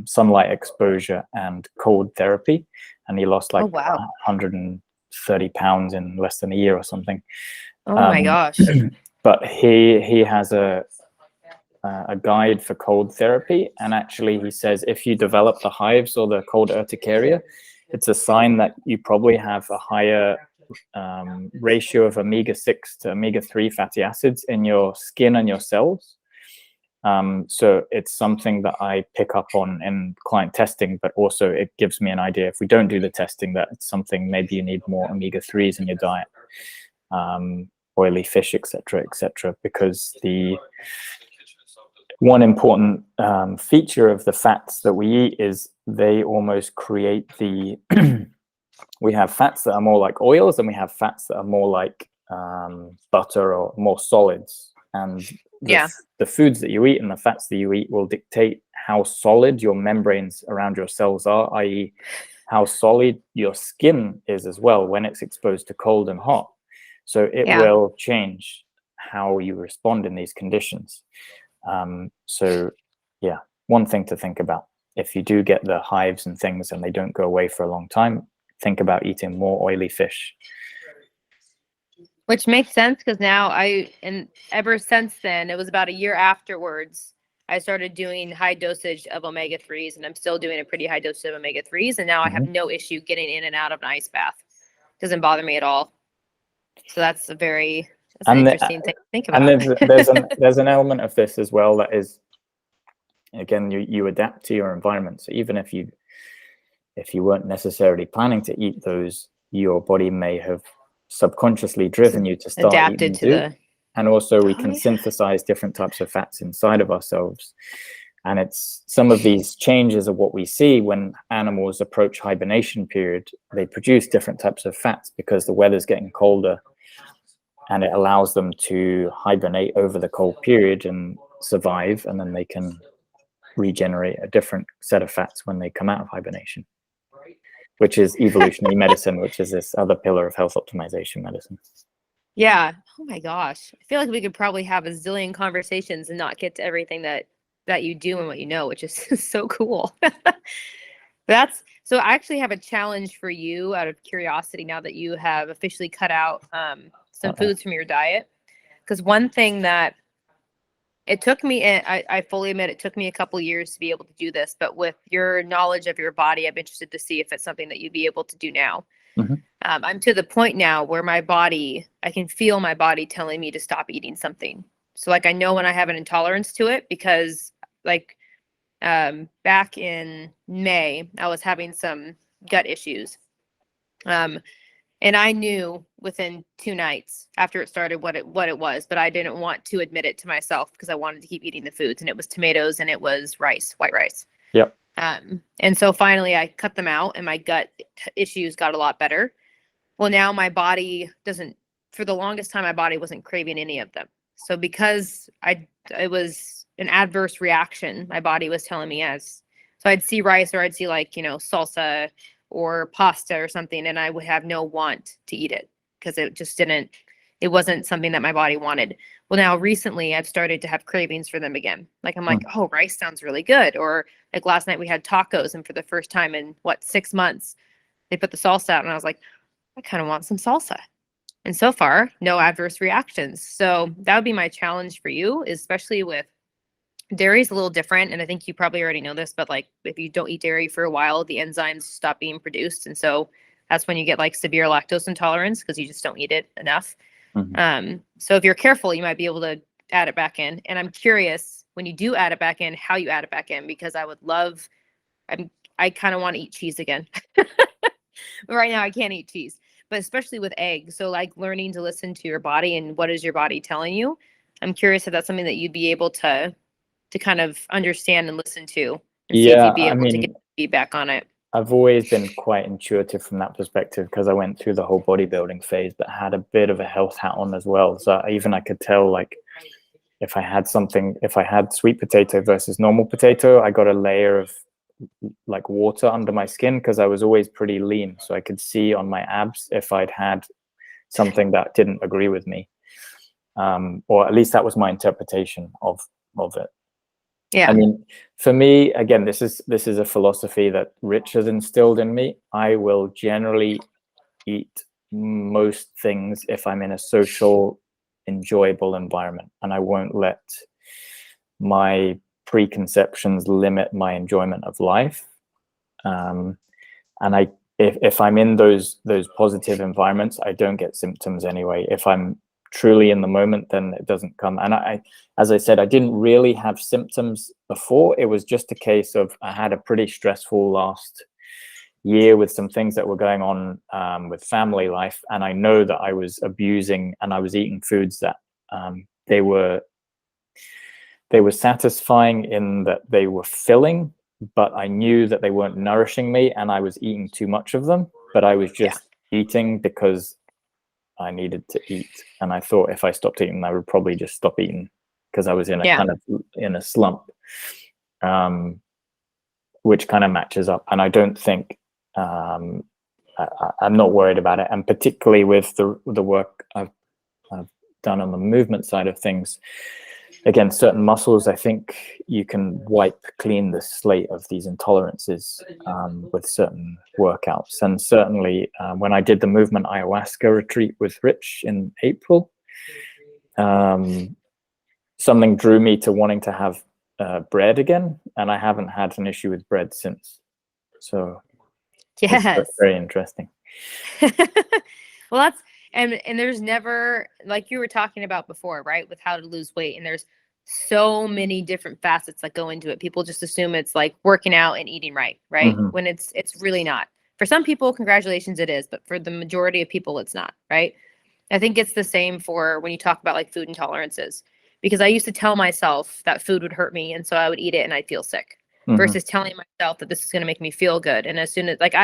sunlight exposure and cold therapy, and he lost like 130 pounds in less than a year or something. Oh my gosh. But he has a guide for cold therapy, and actually he says if you develop the hives or the cold urticaria, it's a sign that you probably have a higher ratio of omega-6 to omega-3 fatty acids in your skin and your cells. So it's something that I pick up on in client testing, but also it gives me an idea if we don't do the testing that it's something maybe you need more omega-3s in your diet, oily fish, etc., because the one important feature of the fats that we eat is they almost create the we have fats that are more like oils and we have fats that are more like butter or more solids, and the foods that you eat and the fats that you eat will dictate how solid your membranes around your cells are, i.e. how solid your skin is as well when it's exposed to cold and hot. So it will change how you respond in these conditions. So yeah, one thing to think about, if you do get the hives and things and they don't go away for a long time, think about eating more oily fish. Which makes sense because now and ever since then, it was about a year afterwards, I started doing high dosage of omega-3s, and I'm still doing a pretty high dosage of omega-3s. And now I have no issue getting in and out of an ice bath. Doesn't bother me at all. So that's an interesting thing to think about. And there's an element of this as well that is, again, you adapt to your environment. So even if you weren't necessarily planning to eat those, your body may have subconsciously driven you to start adapted eating and also we can synthesize different types of fats inside of ourselves, and it's some of these changes of what we see when animals approach hibernation period. They produce different types of fats because the weather's getting colder, and it allows them to hibernate over the cold period and survive, and then they can regenerate a different set of fats when they come out of hibernation, which is evolutionary medicine, which is this other pillar of health optimization medicine. Yeah. Oh my gosh. I feel like we could probably have a zillion conversations and not get to everything that you do and what you know, which is so cool. So I actually have a challenge for you out of curiosity now that you have officially cut out some foods from your diet. Because one thing that it took me, and I fully admit it took me a couple years to be able to do this, but with your knowledge of your body, I'm interested to see if it's something that you'd be able to do now. I'm to the point now where I can feel my body telling me to stop eating something. So like I know when I have an intolerance to it, because like back in May, I was having some gut issues. And I knew within 2 nights after it started what it was, but I didn't want to admit it to myself because I wanted to keep eating the foods, and it was tomatoes and it was rice, white rice. Yep. And so finally I cut them out and my gut issues got a lot better. Well, now my body doesn't, for the longest time, my body wasn't craving any of them. So because it was an adverse reaction, my body was telling me so I'd see rice or I'd see like, salsa or pasta or something, and I would have no want to eat it because it wasn't something that my body wanted. Well, now recently I've started to have cravings for them again. Like I'm like, oh, rice sounds really good. Or like last night we had tacos, and for the first time in 6 months, they put the salsa out, and I was like, I kind of want some salsa. And so far, no adverse reactions. So that would be my challenge for you, especially with dairy is a little different. And I think you probably already know this, but like if you don't eat dairy for a while, the enzymes stop being produced. And so that's when you get like severe lactose intolerance because you just don't eat it enough. So if you're careful, you might be able to add it back in. And I'm curious when you do add it back in, how you add it back in, because I kind of want to eat cheese again. But right now I can't eat cheese, but especially with eggs. So like learning to listen to your body and what is your body telling you. I'm curious if that's something that you'd be able to kind of understand and listen to and see if you'd be able to get feedback on it. I've always been quite intuitive from that perspective because I went through the whole bodybuilding phase, but had a bit of a health hat on as well. So I could tell like if I had sweet potato versus normal potato, I got a layer of like water under my skin because I was always pretty lean. So I could see on my abs if I'd had something that didn't agree with me. Or at least that was my interpretation of it. Yeah. I mean, for me, again, this is a philosophy that Rich has instilled in me. I will generally eat most things if I'm in a social, enjoyable environment, and I won't let my preconceptions limit my enjoyment of life. And if I'm in those positive environments, I don't get symptoms anyway. If I'm truly in the moment, then it doesn't come. And as I said, I didn't really have symptoms before. It was just a case of I had a pretty stressful last year with some things that were going on with family life, and I know that I was abusing and I was eating foods that they were satisfying in that they were filling, but I knew that they weren't nourishing me, and I was eating too much of them. But I was just eating because I needed to eat, and I thought if I stopped eating, I would probably just stop eating because I was in a kind of in a slump, which kind of matches up. And I don't think I'm not worried about it, and particularly with the work I've done on the movement side of things. Again, certain muscles, I think you can wipe clean the slate of these intolerances with certain workouts. And certainly when I did the movement ayahuasca retreat with Rich in April, something drew me to wanting to have bread again. And I haven't had an issue with bread since. So it's very interesting. Well, that's, and there's never, like you were talking about before, right, with how to lose weight, and there's so many different facets that go into it. People just assume it's like working out and eating right, when it's really not. For some people, congratulations, it is, but for the majority of people, it's not, right? I think it's the same for when you talk about like food intolerances, because I used to tell myself that food would hurt me, and so I would eat it and I'd feel sick, versus telling myself that this is going to make me feel good. And as soon as, like,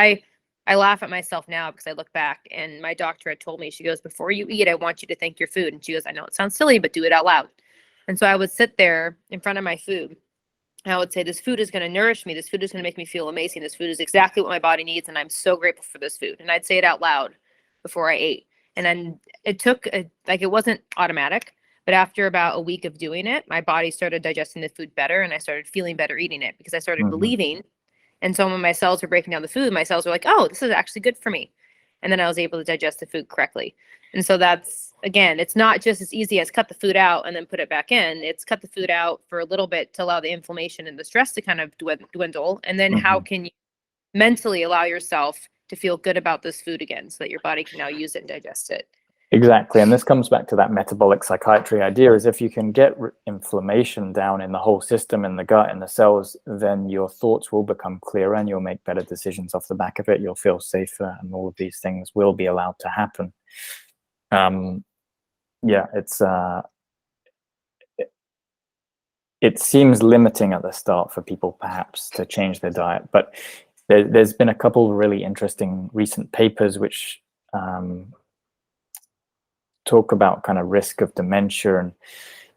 I laugh at myself now because I look back, and my doctor had told me, she goes, before you eat, I want you to thank your food. And she goes, I know it sounds silly, but do it out loud. And so I would sit there in front of my food, and I would say, this food is going to nourish me. This food is going to make me feel amazing. This food is exactly what my body needs, and I'm so grateful for this food. And I'd say it out loud before I ate. And then it took, it wasn't automatic, but after about a week of doing it, my body started digesting the food better, and I started feeling better eating it because I started believing. And so when my cells were breaking down the food, my cells were like, oh, this is actually good for me. And then I was able to digest the food correctly. And so that's, again, it's not just as easy as cut the food out and then put it back in. It's cut the food out for a little bit to allow the inflammation and the stress to kind of dwindle. And then how can you mentally allow yourself to feel good about this food again so that your body can now use it and digest it? Exactly. And this comes back to that metabolic psychiatry idea, is if you can get inflammation down in the whole system, in the gut, in the cells, then your thoughts will become clearer and you'll make better decisions off the back of it. You'll feel safer and all of these things will be allowed to happen. Yeah, it seems limiting at the start for people perhaps to change their diet, but there's been a couple of really interesting recent papers which talk about kind of risk of dementia, and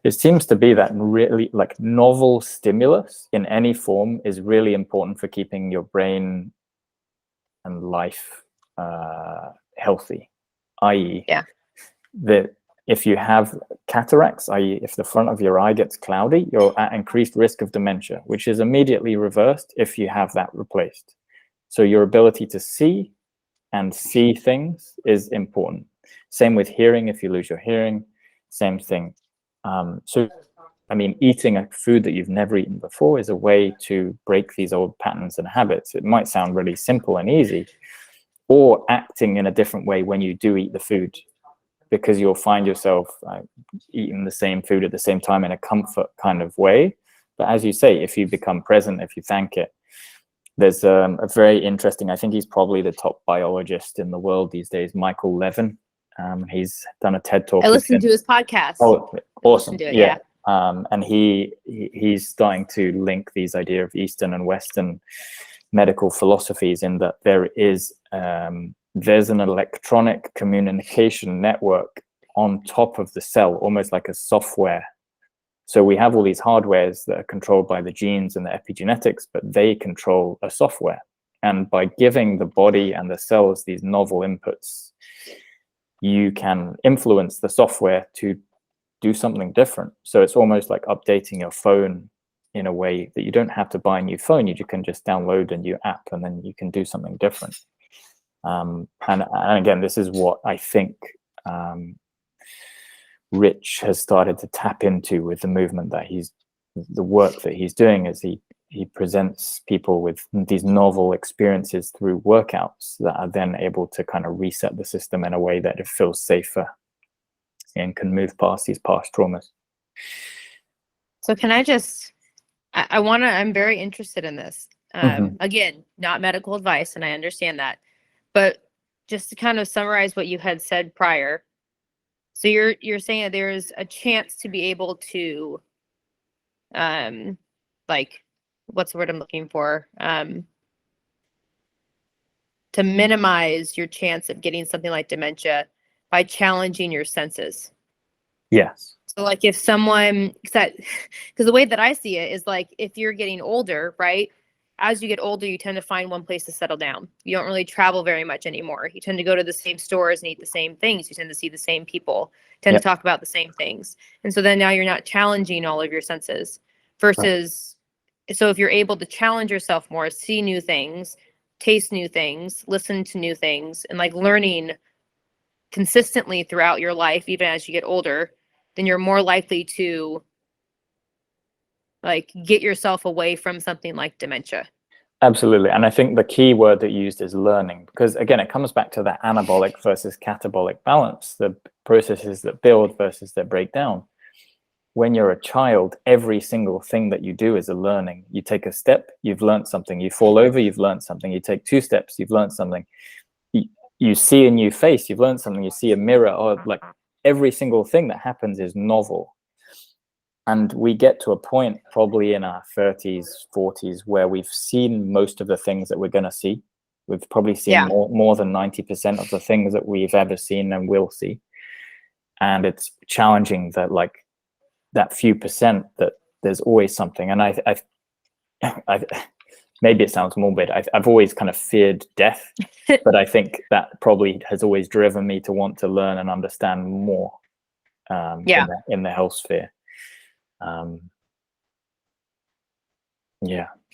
it seems to be that really like novel stimulus in any form is really important for keeping your brain and life healthy, i.e. that if you have cataracts, i.e. if the front of your eye gets cloudy, you're at increased risk of dementia, which is immediately reversed if you have that replaced. So your ability to see and see things is important. Same with hearing. If you lose your hearing, same thing. So, I mean, eating a food that you've never eaten before is a way to break these old patterns and habits. It might sound really simple and easy, or acting in a different way when you do eat the food, because you'll find yourself eating the same food at the same time in a comfort kind of way. But as you say, if you become present, if you thank it, there's a very interesting, I think he's probably the top biologist in the world these days, Michael Levin. He's done a TED talk. I listened to his podcast. Oh, awesome. To it, yeah. And he's starting to link these idea of Eastern and Western medical philosophies, in that there's an electronic communication network on top of the cell, almost like a software. So we have all these hardwares that are controlled by the genes and the epigenetics, but they control a software. And by giving the body and the cells these novel inputs, you can influence the software to do something different. So it's almost like updating your phone in a way that you don't have to buy a new phone. You can just download a new app and then you can do something different. And again, this is what I think Rich has started to tap into with the movement that the work that he's doing, is he presents people with these novel experiences through workouts that are then able to kind of reset the system in a way that it feels safer and can move past these past traumas. So can I just, I'm very interested in this. Again, not medical advice, and I understand that, but just to kind of summarize what you had said prior. So you're saying that there's a chance to be able to, like, what's the word I'm looking for? To minimize your chance of getting something like dementia by challenging your senses. Yes. So like if someone, because the way that I see it is like, if you're getting older, right? As you get older, you tend to find one place to settle down. You don't really travel very much anymore. You tend to go to the same stores and eat the same things. You tend to see the same people, tend to talk about the same things. And so then now you're not challenging all of your senses versus, so if you're able to challenge yourself more, see new things, taste new things, listen to new things, and like learning consistently throughout your life, even as you get older, then you're more likely to like get yourself away from something like dementia. Absolutely. And I think the key word that you used is learning, because again, it comes back to that anabolic versus catabolic balance, the processes that build versus that break down. When you're a child, every single thing that you do is a learning. You take a step, you've learned something. You fall over, you've learned something. You take 2 steps, you've learned something. You see a new face, you've learned something. You see a mirror, or like every single thing that happens is novel. And we get to a point probably in our 30s, 40s, where we've seen most of the things that we're going to see. We've probably seen more than 90% of the things that we've ever seen and will see. And it's challenging that, like, that few percent, that there's always something. And I maybe it sounds morbid. I've always kind of feared death, but I think that probably has always driven me to want to learn and understand more in the health sphere. And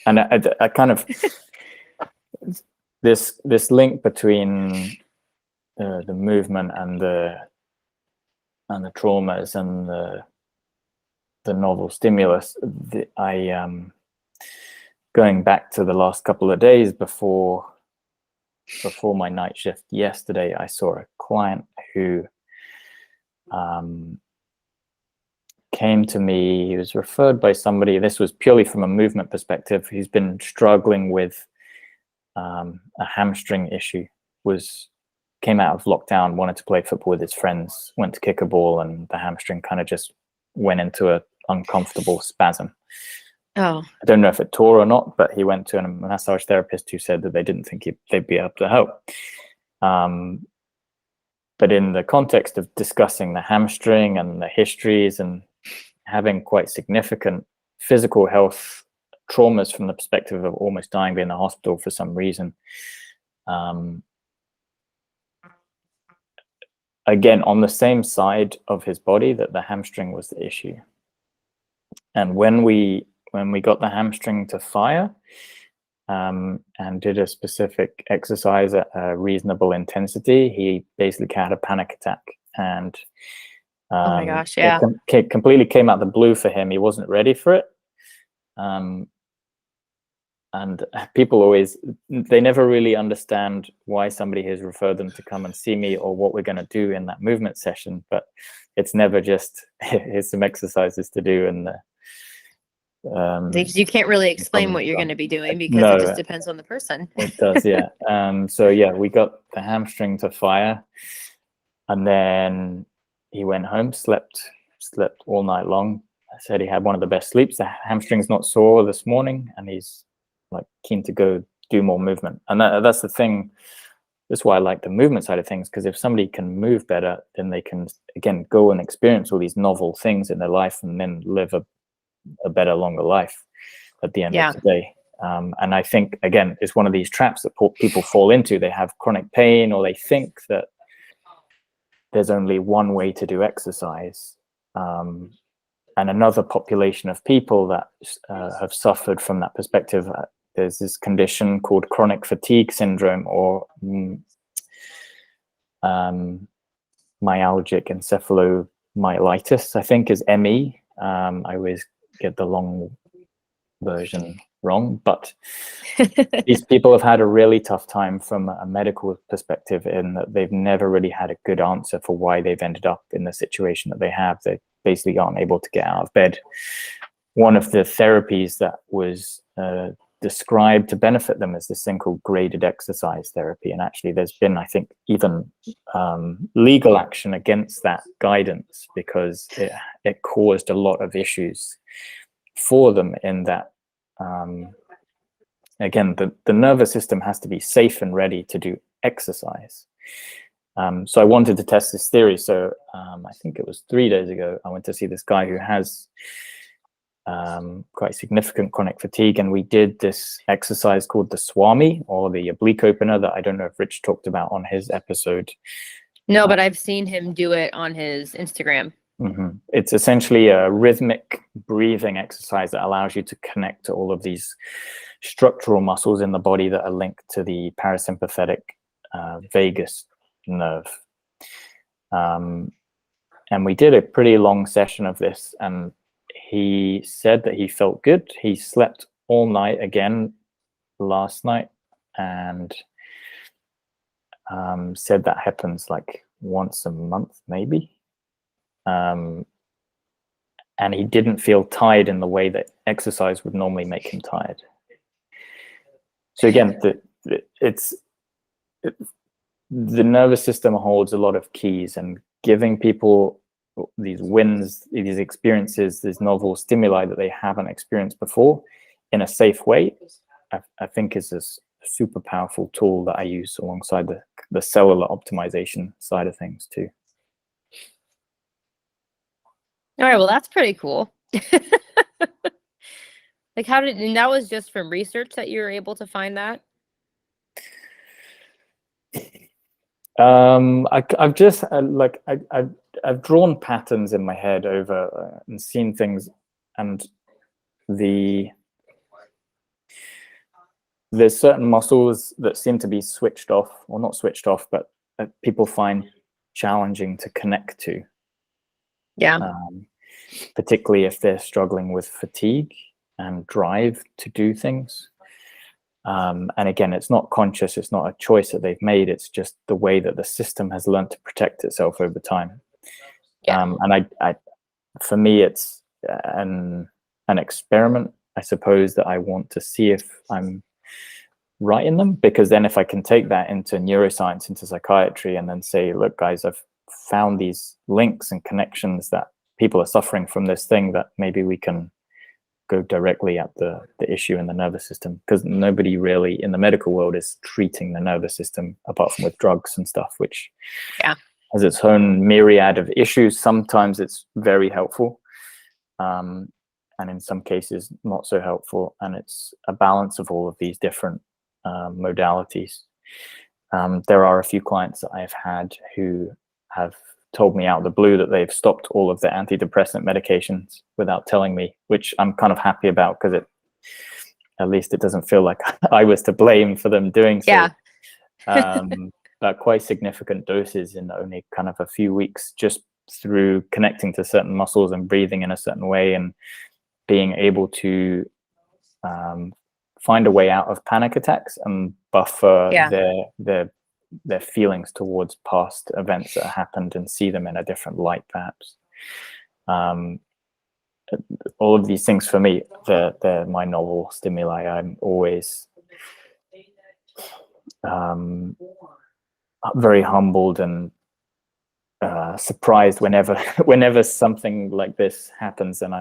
I kind of this link between the movement and the traumas and the novel stimulus. Going back to the last couple of days before my night shift yesterday, I saw a client who came to me. He was referred by somebody. This was purely from a movement perspective. He's been struggling with a hamstring issue. Came out of lockdown, wanted to play football with his friends, went to kick a ball, and the hamstring kind of just went into an uncomfortable spasm. Oh, I don't know if it tore or not, but he went to a massage therapist who said that they didn't think they'd be able to help. But in the context of discussing the hamstring and the histories and having quite significant physical health traumas from the perspective of almost dying, being in the hospital for some reason, again, on the same side of his body, that the hamstring was the issue. And when we got the hamstring to fire, and did a specific exercise at a reasonable intensity, he basically had a panic attack. And oh my gosh, yeah. it completely came out of the blue for him. He wasn't ready for it. And people they never really understand why somebody has referred them to come and see me or what we're going to do in that movement session. But it's never just, here's some exercises to do. And you can't really explain what you're going to be doing because it just depends on the person. It does, yeah. So yeah, we got the hamstring to fire, and then he went home, slept all night long. I said he had one of the best sleeps. The hamstring's not sore this morning, and he's like keen to go do more movement. And that's the thing. That's why I like the movement side of things, because if somebody can move better, then they can again go and experience all these novel things in their life, and then live a better, longer life at the end of the day. And I think, again, it's one of these traps that people fall into. They have chronic pain, or they think that there's only one way to do exercise. And another population of people that have suffered from that perspective, there's this condition called chronic fatigue syndrome, or myalgic encephalomyelitis, I think is ME. I always get the long version wrong, but these people have had a really tough time from a medical perspective, in that they've never really had a good answer for why they've ended up in the situation that they have. They basically aren't able to get out of bed. One of the therapies that was described to benefit them is this thing called graded exercise therapy. And actually there's been, I think, even legal action against that guidance, because it caused a lot of issues for them, in that again, the nervous system has to be safe and ready to do exercise. So I wanted to test this theory. So I think it was 3 days ago, I went to see this guy who has quite significant chronic fatigue, and we did this exercise called the Swami, or the oblique opener, that I don't know if Rich talked about on his episode. No, but I've seen him do it on his Instagram. Mm-hmm. It's essentially a rhythmic breathing exercise that allows you to connect to all of these structural muscles in the body that are linked to the parasympathetic vagus nerve. And we did a pretty long session of this, and he said that he felt good. He slept all night again last night, and said that happens like once a month, maybe. And he didn't feel tired in the way that exercise would normally make him tired. So again, the nervous system holds a lot of keys, and giving people these wins, these experiences, these novel stimuli that they haven't experienced before in a safe way, I think is a super powerful tool that I use alongside the cellular optimization side of things too. All right, well, that's pretty cool. Like, and that was just from research that you were able to find that? I've just I've drawn patterns in my head over and seen things, and there's certain muscles that seem to be switched off, or not switched off, but people find challenging to connect to. Yeah. Particularly if they're struggling with fatigue and drive to do things. And again, it's not conscious, it's not a choice that they've made, it's just the way that the system has learned to protect itself over time. And I for me, it's an experiment, I suppose, that I want to see if I'm right in them, because then if I can take that into neuroscience, into psychiatry, and then say, look guys, I've found these links and connections that people are suffering from this thing, that maybe we can go directly at the issue in the nervous system, because nobody really in the medical world is treating the nervous system apart from with drugs and stuff, which has its own myriad of issues. Sometimes it's very helpful, and in some cases not so helpful, and it's a balance of all of these different modalities. There are a few clients that I've had who have told me out of the blue that they've stopped all of their antidepressant medications without telling me, which I'm kind of happy about, because at least it doesn't feel like I was to blame for them doing so. But quite significant doses in only kind of a few weeks, just through connecting to certain muscles and breathing in a certain way and being able to find a way out of panic attacks and buffer their feelings towards past events that happened and see them in a different light, perhaps. All of these things for me, they're my novel stimuli. I'm always very humbled and surprised whenever something like this happens, and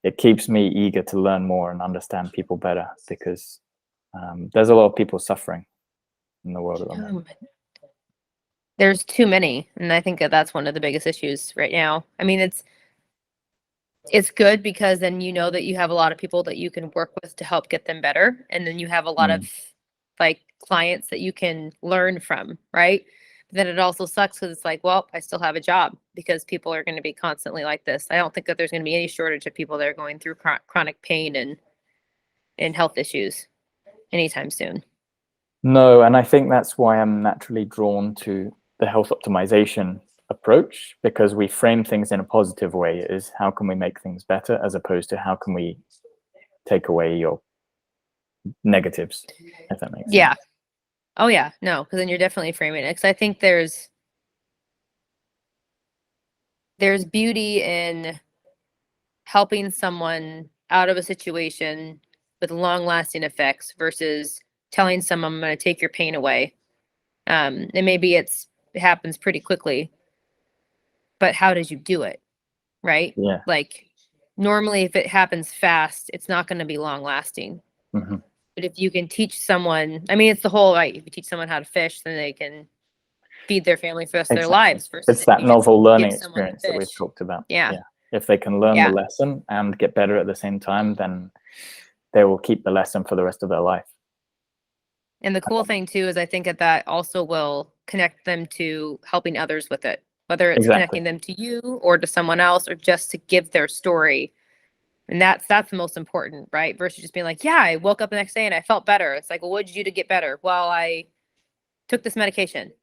it keeps me eager to learn more and understand people better, because there's a lot of people suffering in the world at the moment. There's too many, and I think that's one of the biggest issues right now. I mean, it's good because then you know that you have a lot of people that you can work with to help get them better, and then you have a lot of like clients that you can learn from, right? But then it also sucks because it's like, well, I still have a job, because people are going to be constantly like this. I don't think that there's going to be any shortage of people that are going through chronic pain and health issues anytime soon. No, and I think that's why I'm naturally drawn to the health optimization approach, because we frame things in a positive way. Is how can we make things better, as opposed to how can we take away your negatives, if that makes sense. Oh yeah, no, because then you're definitely framing it. Because I think there's beauty in helping someone out of a situation with long-lasting effects versus telling someone, I'm going to take your pain away. And maybe it happens pretty quickly, but how did you do it? Right? Yeah. Like normally if it happens fast, it's not going to be long-lasting. But if you can teach someone, I mean, it's the whole, right? If you teach someone how to fish, then they can feed their family for the rest of their lives. It's that novel learning experience that we've talked about. Yeah. If they can learn the lesson and get better at the same time, then they will keep the lesson for the rest of their life. And the cool thing too is I think that also will connect them to helping others with it, whether it's connecting them to you or to someone else, or just to give their story. And that's the most important, right? Versus just being like, yeah, I woke up the next day and I felt better. It's like, well, what did you do to get better? Well, I took this medication.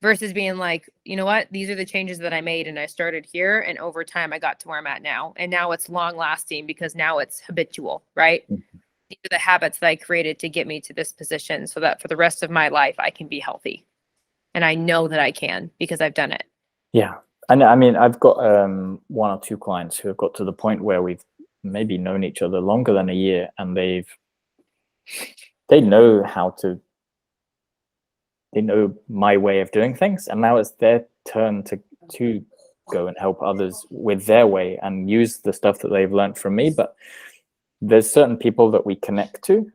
Versus being like, you know what? These are the changes that I made, and I started here, and over time I got to where I'm at now. And now it's long lasting because now it's habitual, right? These are the habits that I created to get me to this position, so that for the rest of my life I can be healthy. And I know that I can because I've done it. Yeah. And I mean, I've got one or two clients who have got to the point where we've maybe known each other longer than a year, and they know they know my way of doing things, and now it's their turn to go and help others with their way and use the stuff that they've learned from me. But there's certain people that we connect to,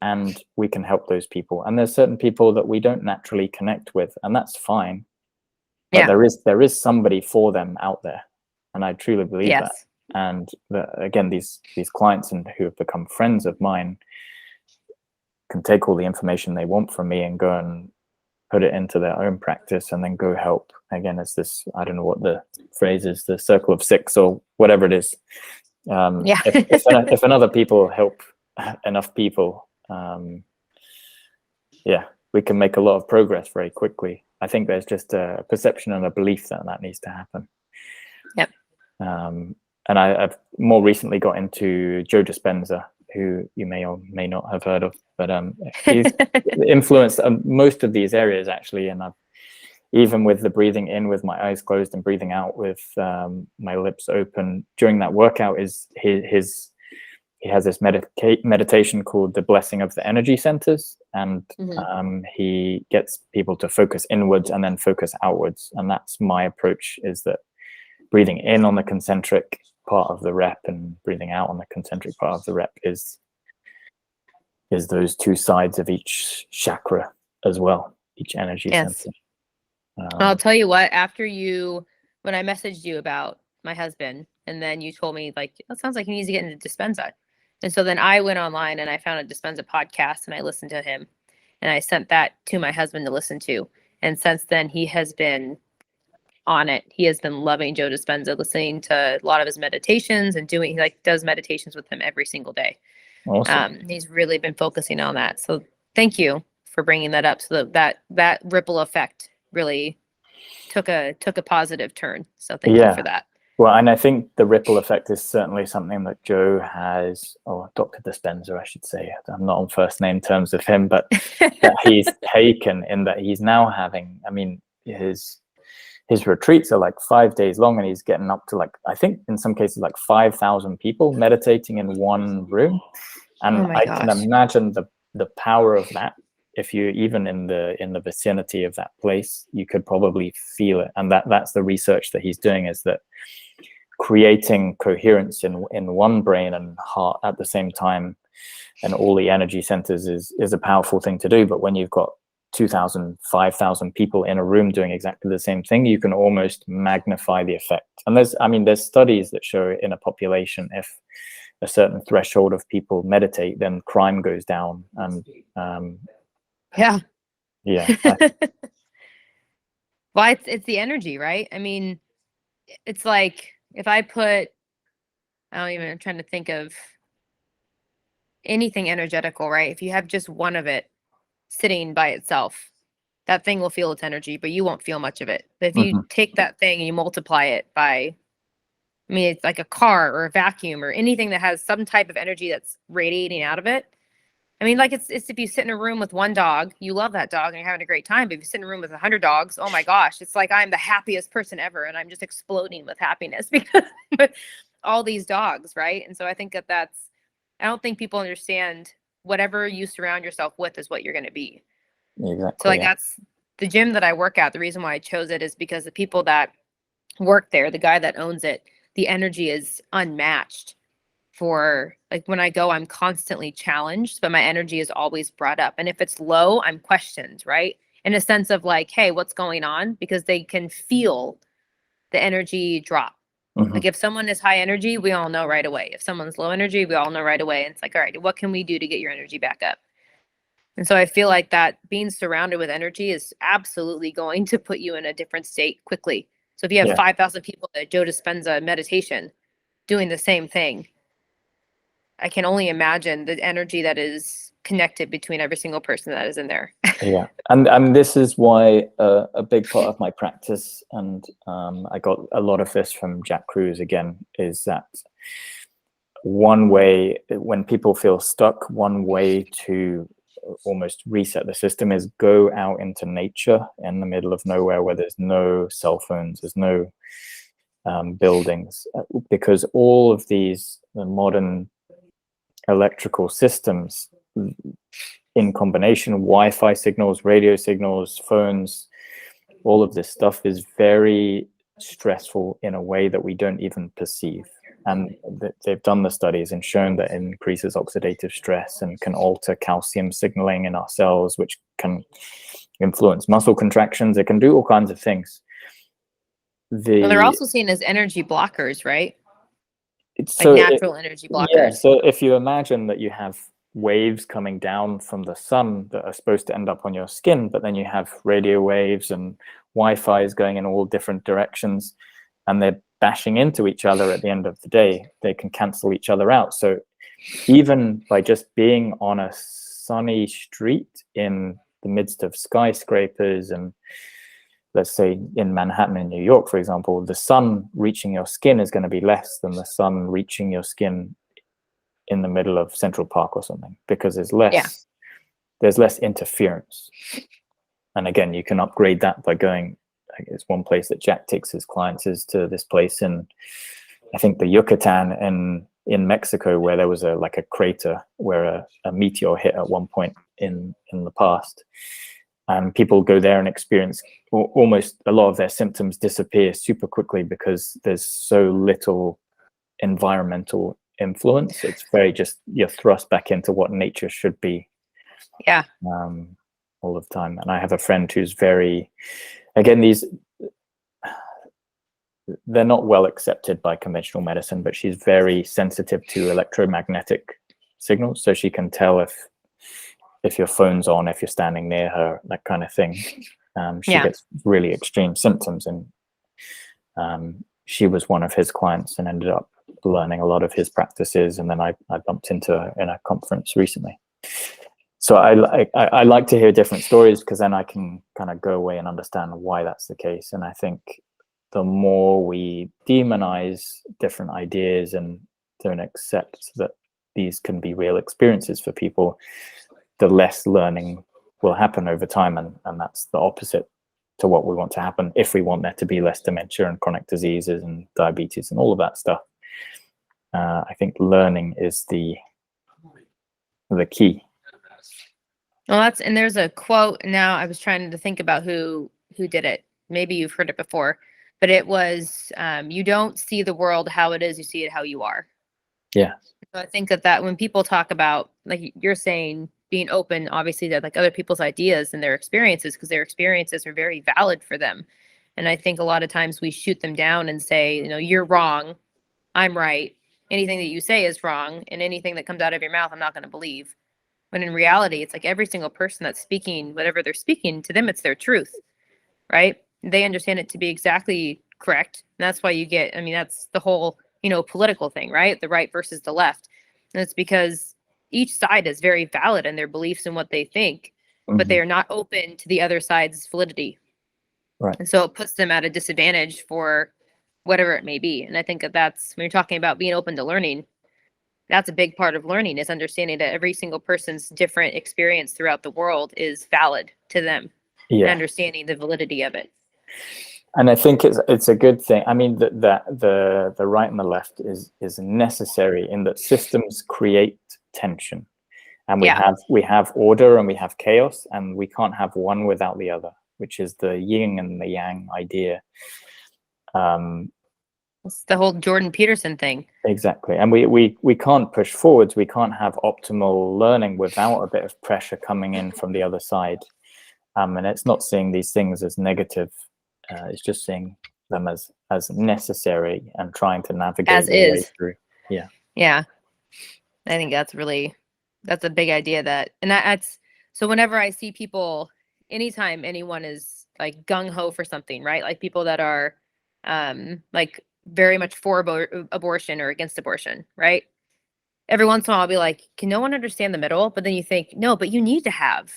and we can help those people, and there's certain people that we don't naturally connect with, and that's fine. But there is somebody for them out there, and I truly believe that. And again, these clients and who have become friends of mine can take all the information they want from me and go and put it into their own practice, and then go help. Again, it's this, I don't know what the phrase is, the circle of six or whatever it is. If another people help enough people, we can make a lot of progress very quickly. I think there's just a perception and a belief that needs to happen. And I've more recently got into Joe Dispenza, who you may or may not have heard of, but he's influenced most of these areas actually. And even with the breathing in with my eyes closed and breathing out with my lips open during that workout, is he has this meditation called the blessing of the energy centers, and he gets people to focus inwards and then focus outwards. And that's my approach, is that breathing in on the concentric part of the rep and breathing out on the concentric part of the rep is those two sides of each chakra as well, each energy center. I'll tell you what, when I messaged you about my husband, and then you told me, like, that sounds like he needs to get into Dispenza. And so then I went online and I found a Dispenza podcast and I listened to him, and I sent that to my husband to listen to. And since then he has been on it. He has been loving Joe Dispenza, listening to a lot of his meditations and he does meditations with him every single day. Awesome. He's really been focusing on that. So thank you for bringing that up. So that ripple effect really took a positive turn. So thank you for that. Well, and I think the ripple effect is certainly something that Joe has, or Dr. Dispenza, I should say. I'm not on first name terms with him, but that he's taken, in that he's now having, I mean, his retreats are like 5 days long, and he's getting up to, like, I think in some cases, like 5,000 people meditating in one room. And I can imagine the power of that. If you're even in the vicinity of that place, you could probably feel it. And that's the research that he's doing, is that creating coherence in one brain and heart at the same time, and all the energy centers is a powerful thing to do. But when you've got 2,000, 5,000 people in a room doing exactly the same thing, you can almost magnify the effect. And there's studies that show in a population, if a certain threshold of people meditate, then crime goes down. And yeah. Well, it's the energy, right? I mean, it's like, if I'm trying to think of anything energetical, right? If you have just one of it sitting by itself, that thing will feel its energy, but you won't feel much of it. But if you take that thing and you multiply it by, I mean, it's like a car or a vacuum or anything that has some type of energy that's radiating out of it. I mean, like, it's if you sit in a room with one dog, you love that dog and you're having a great time. But if you sit in a room with 100 dogs, oh my gosh, it's like I'm the happiest person ever, and I'm just exploding with happiness because all these dogs, right? And so I think I don't think people understand, whatever you surround yourself with is what you're going to be. Exactly. So, like, that's the gym that I work at. The reason why I chose it is because the people that work there, the guy that owns it, the energy is unmatched. For, like, when I go, I'm constantly challenged, but my energy is always brought up. And if it's low, I'm questioned, right? In a sense of like, hey, what's going on? Because they can feel the energy drop. Like, if someone is high energy, we all know right away. If someone's low energy, we all know right away. And it's like, all right, what can we do to get your energy back up? And so I feel like that being surrounded with energy is absolutely going to put you in a different state quickly. So if you have 5,000 people at Joe Dispenza meditation doing the same thing, I can only imagine the energy that is connected between every single person that is in there. Yeah, and this is why a big part of my practice, and I got a lot of this from Jack Kruse again, is that one way, when people feel stuck, one way to almost reset the system is go out into nature in the middle of nowhere, where there's no cell phones, there's no buildings, because all of these modern electrical systems in combination, Wi-Fi signals, radio signals, phones, all of this stuff is very stressful in a way that we don't even perceive. And they've done the studies and shown that it increases oxidative stress and can alter calcium signaling in our cells, which can influence muscle contractions. It can do all kinds of things. Well, they're also seen as energy blockers, right? So natural energy blockers. Yeah, so if you imagine that you have waves coming down from the sun that are supposed to end up on your skin, but then you have radio waves and Wi-Fi is going in all different directions, and they're bashing into each other at the end of the day, they can cancel each other out. So even by just being on a sunny street in the midst of skyscrapers, and let's say in Manhattan in New York, for example, the sun reaching your skin is going to be less than the sun reaching your skin in the middle of Central Park or something, because there's less interference. And again, you can upgrade that by going it's one place that Jack takes his clients is to this place in, I think, the Yucatan in Mexico, where there was a crater where a meteor hit at one point in the past. And people go there and experience almost a lot of their symptoms disappear super quickly because there's so little environmental influence. It's very just you're thrust back into what nature should be. Yeah. All of the time. And I have a friend who's very, again, they're not well accepted by conventional medicine, but she's very sensitive to electromagnetic signals. So she can tell if your phone's on, if you're standing near her, that kind of thing. She gets really extreme symptoms, and she was one of his clients and ended up learning a lot of his practices. And then I bumped into her in a conference recently. So I like to hear different stories, because then I can kind of go away and understand why that's the case. And I think the more we demonize different ideas and don't accept that these can be real experiences for people, the less learning will happen over time. And that's the opposite to what we want to happen if we want there to be less dementia and chronic diseases and diabetes and all of that stuff. I think learning is the key. Well, and there's a quote now. I was trying to think about who did it. Maybe you've heard it before, but it was, you don't see the world how it is, you see it how you are. Yeah. So I think that when people talk about, like you're saying, being open, obviously, to like other people's ideas and their experiences, because their experiences are very valid for them. And I think a lot of times we shoot them down and say, you're wrong, I'm right. Anything that you say is wrong, and anything that comes out of your mouth, I'm not going to believe. When in reality, it's like every single person that's speaking, whatever they're speaking, to them, it's their truth, right? They understand it to be exactly correct. And that's why you get, that's the whole, political thing, right? The right versus the left. And it's because each side is very valid in their beliefs and what they think, but they are not open to the other side's validity. Right. And so it puts them at a disadvantage for whatever it may be. And I think that's, when you're talking about being open to learning, that's a big part of learning, is understanding that every single person's different experience throughout the world is valid to them, and understanding the validity of it. And I think it's a good thing. I mean, that the right and the left is necessary in that systems create tension, and we have order and we have chaos, and we can't have one without the other, which is the yin and the yang idea. It's the whole Jordan Peterson thing. Exactly. And we can't push forwards. We can't have optimal learning without a bit of pressure coming in from the other side. And it's not seeing these things as negative. It's just seeing them as necessary and trying to navigate as their way is through. Yeah. I think that's a big idea. That's so whenever I see people, anytime anyone is like gung-ho for something, right? Like people that are like very much for abortion or against abortion, right? Every once in a while I'll be like, can no one understand the middle? But then you think, no, but you need to have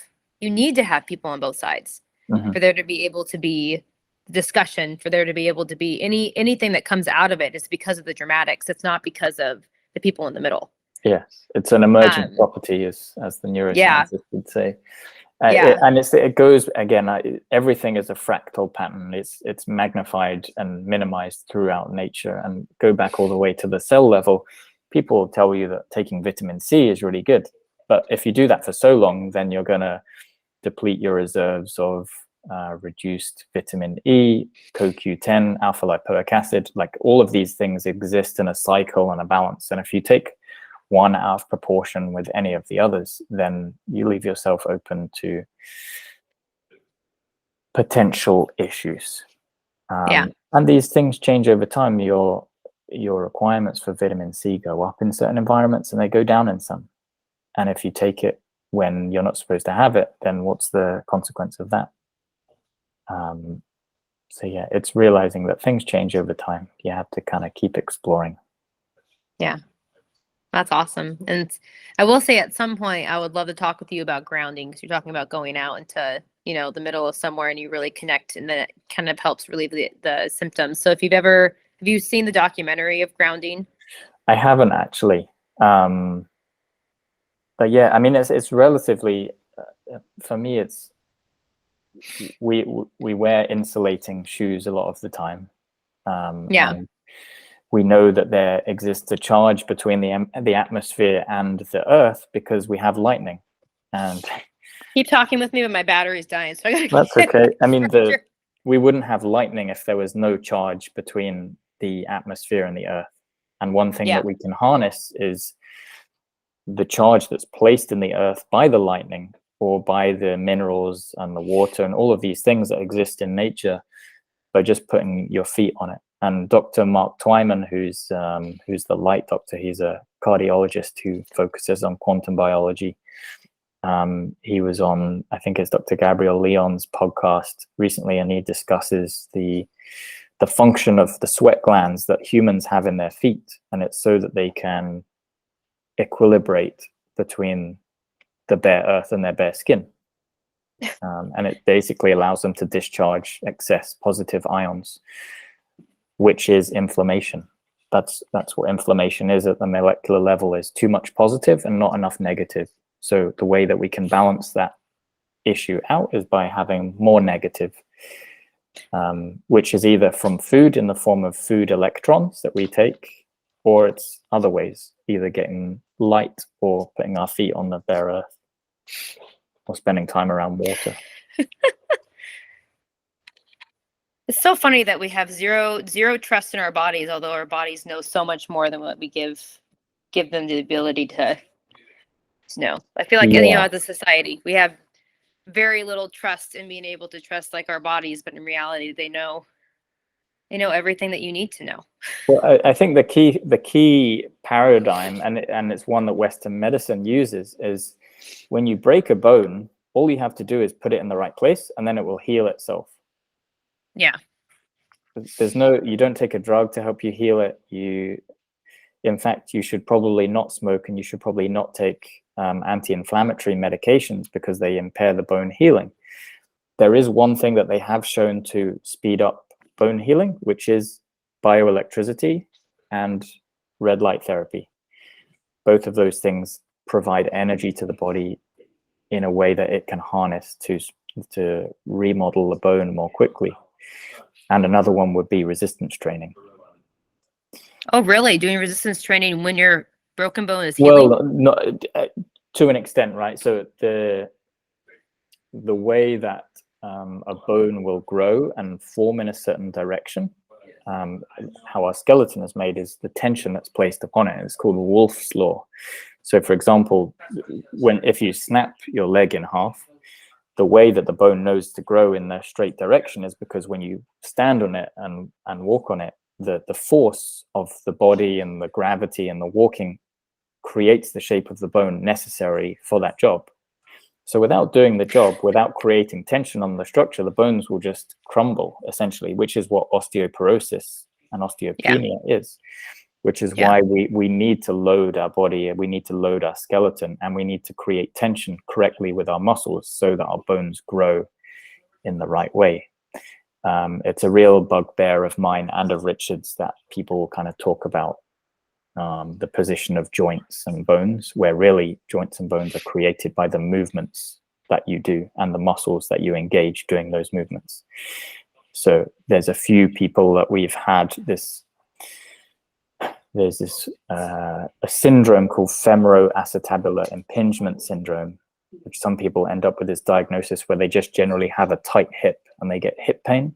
people on both sides for there to be able to be discussion, for there to be able to be anything that comes out of it is because of the dramatics. It's not because of the people in the middle. Yes, it's an emergent property, as the neuroscientists would say. And it goes again. Everything is a fractal pattern. It's magnified and minimized throughout nature. And go back all the way to the cell level. People will tell you that taking vitamin C is really good, but if you do that for so long, then you're going to deplete your reserves of reduced vitamin E, CoQ10, alpha lipoic acid. Like all of these things exist in a cycle and a balance. And if you take one out of proportion with any of the others, then you leave yourself open to potential issues. And these things change over time. Your requirements for vitamin C go up in certain environments and they go down in some. And if you take it when you're not supposed to have it, then what's the consequence of that? So yeah, it's realizing that things change over time. You have to kind of keep exploring. Yeah. That's awesome. And I will say at some point, I would love to talk with you about grounding, because you're talking about going out into, the middle of somewhere and you really connect, and then it kind of helps relieve the symptoms. So have you seen the documentary of grounding? I haven't actually. But yeah, I mean, it's relatively, for me, it's we wear insulating shoes a lot of the time. Yeah. And we know that there exists a charge between the atmosphere and the Earth because we have lightning. And keep talking with me, but my battery's dying, so I gotta. That's okay. I mean, we wouldn't have lightning if there was no charge between the atmosphere and the Earth. And one thing that we can harness is the charge that's placed in the Earth by the lightning or by the minerals and the water and all of these things that exist in nature by just putting your feet on it. And Dr. Mark Twyman, who's the light doctor, he's a cardiologist who focuses on quantum biology. He was on, I think it's Dr. Gabriel Leon's podcast recently, and he discusses the function of the sweat glands that humans have in their feet. And it's so that they can equilibrate between the bare earth and their bare skin. And it basically allows them to discharge excess positive ions, which is inflammation. That's what inflammation is at the molecular level, is too much positive and not enough negative. So the way that we can balance that issue out is by having more negative, which is either from food in the form of food electrons that we take, or it's other ways, either getting light or putting our feet on the bare earth or spending time around water. It's so funny that we have zero trust in our bodies, although our bodies know so much more than what we give them the ability to know. I feel like as a society, we have very little trust in being able to trust like our bodies, but in reality, they know everything that you need to know. Well, I think the key paradigm, and it's one that Western medicine uses, is when you break a bone, all you have to do is put it in the right place, and then it will heal itself. Yeah. You don't take a drug to help you heal it. In fact, you should probably not smoke, and you should probably not take anti-inflammatory medications because they impair the bone healing. There is one thing that they have shown to speed up bone healing, which is bioelectricity and red light therapy. Both of those things provide energy to the body in a way that it can harness to remodel the bone more quickly. And another one would be resistance training. Oh, really? Doing resistance training when your broken bone is healing? Well, not to an extent, right? So the way that a bone will grow and form in a certain direction, how our skeleton is made, is the tension that's placed upon it. It's called Wolff's law. So, for example, if you snap your leg in half, the way that the bone knows to grow in the straight direction is because when you stand on it and walk on it, the force of the body and the gravity and the walking creates the shape of the bone necessary for that job. So without doing the job, without creating tension on the structure, the bones will just crumble, essentially, which is what osteoporosis and osteopenia is, which is why we need to load our body, we need to load our skeleton, and we need to create tension correctly with our muscles so that our bones grow in the right way. It's a real bugbear of mine and of Richard's that people kind of talk about the position of joints and bones, where really joints and bones are created by the movements that you do and the muscles that you engage doing those movements. So there's a few people that we've had there's this a syndrome called femoroacetabular impingement syndrome, which some people end up with this diagnosis where they just generally have a tight hip and they get hip pain.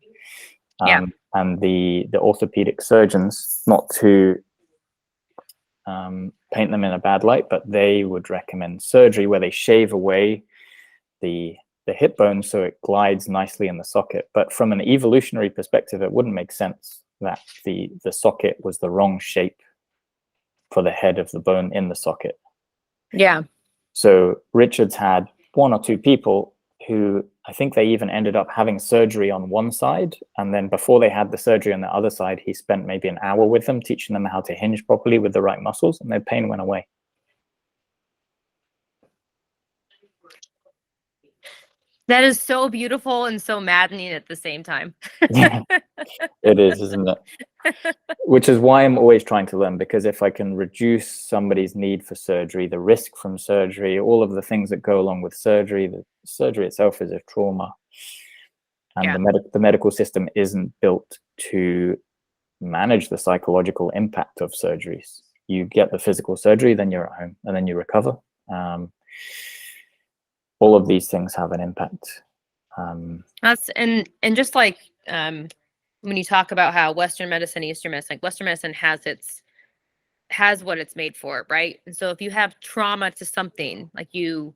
And the orthopedic surgeons, not to paint them in a bad light, but they would recommend surgery where they shave away the hip bone so it glides nicely in the socket. But from an evolutionary perspective, it wouldn't make sense that the socket was the wrong shape for the head of the bone in the socket. Yeah. So Richard's had one or two people who I think they even ended up having surgery on one side, and then before they had the surgery on the other side, he spent maybe an hour with them teaching them how to hinge properly with the right muscles, and their pain went away. That is so beautiful and so maddening at the same time. Yeah, it is, isn't it? Which is why I'm always trying to learn, because if I can reduce somebody's need for surgery, the risk from surgery, all of the things that go along with surgery, the surgery itself is a trauma. And the medical system isn't built to manage the psychological impact of surgeries. You get the physical surgery, then you're at home, and then you recover. All of these things have an impact. That's and just like when you talk about how Western medicine, Eastern medicine, like Western medicine has what it's made for, right? And so if you have trauma to something, like you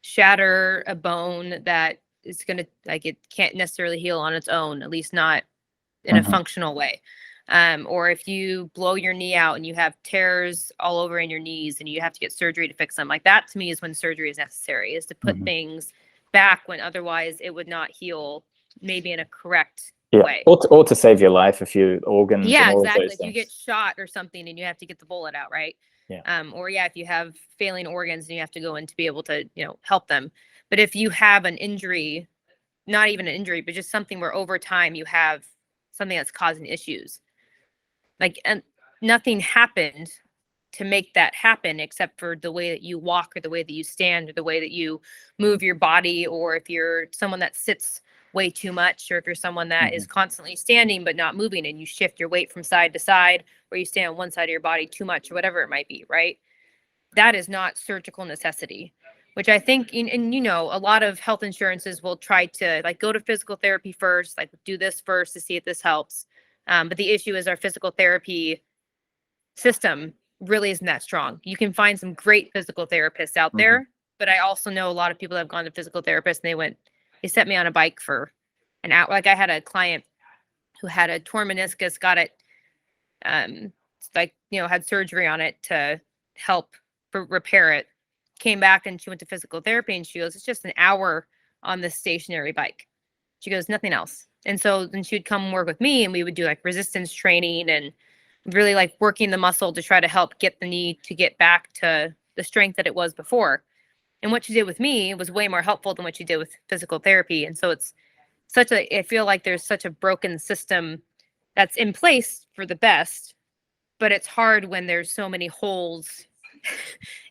shatter a bone that is gonna, like, it can't necessarily heal on its own, at least not in a functional way. Or if you blow your knee out and you have tears all over in your knees and you have to get surgery to fix them, like that to me is when surgery is necessary, is to put things back when otherwise it would not heal, maybe in a correct way. Or to save your life, a few organs. Yeah, and all exactly. Of those if things. you get shot or something and you have to get the bullet out, right? Or if you have failing organs and you have to go in to be able to, help them. But if you have an injury, not even an injury, but just something where over time you have something that's causing issues, like, and nothing happened to make that happen except for the way that you walk or the way that you stand or the way that you move your body, or if you're someone that sits way too much, or if you're someone that is constantly standing but not moving and you shift your weight from side to side, or you stand on one side of your body too much, or whatever it might be, right? That is not surgical necessity, which I think, and a lot of health insurances will try to like go to physical therapy first, like do this first to see if this helps. But the issue is our physical therapy system really isn't that strong. You can find some great physical therapists out there, but I also know a lot of people that have gone to physical therapists and they set me on a bike for an hour. Like I had a client who had a torn meniscus, got it, had surgery on it to help repair it, came back and she went to physical therapy and she goes, it's just an hour on this stationary bike. She goes, nothing else. And so then she would come work with me and we would do like resistance training and really like working the muscle to try to help get the knee to get back to the strength that it was before. And what she did with me was way more helpful than what she did with physical therapy. And so I feel like there's such a broken system that's in place for the best, but it's hard when there's so many holes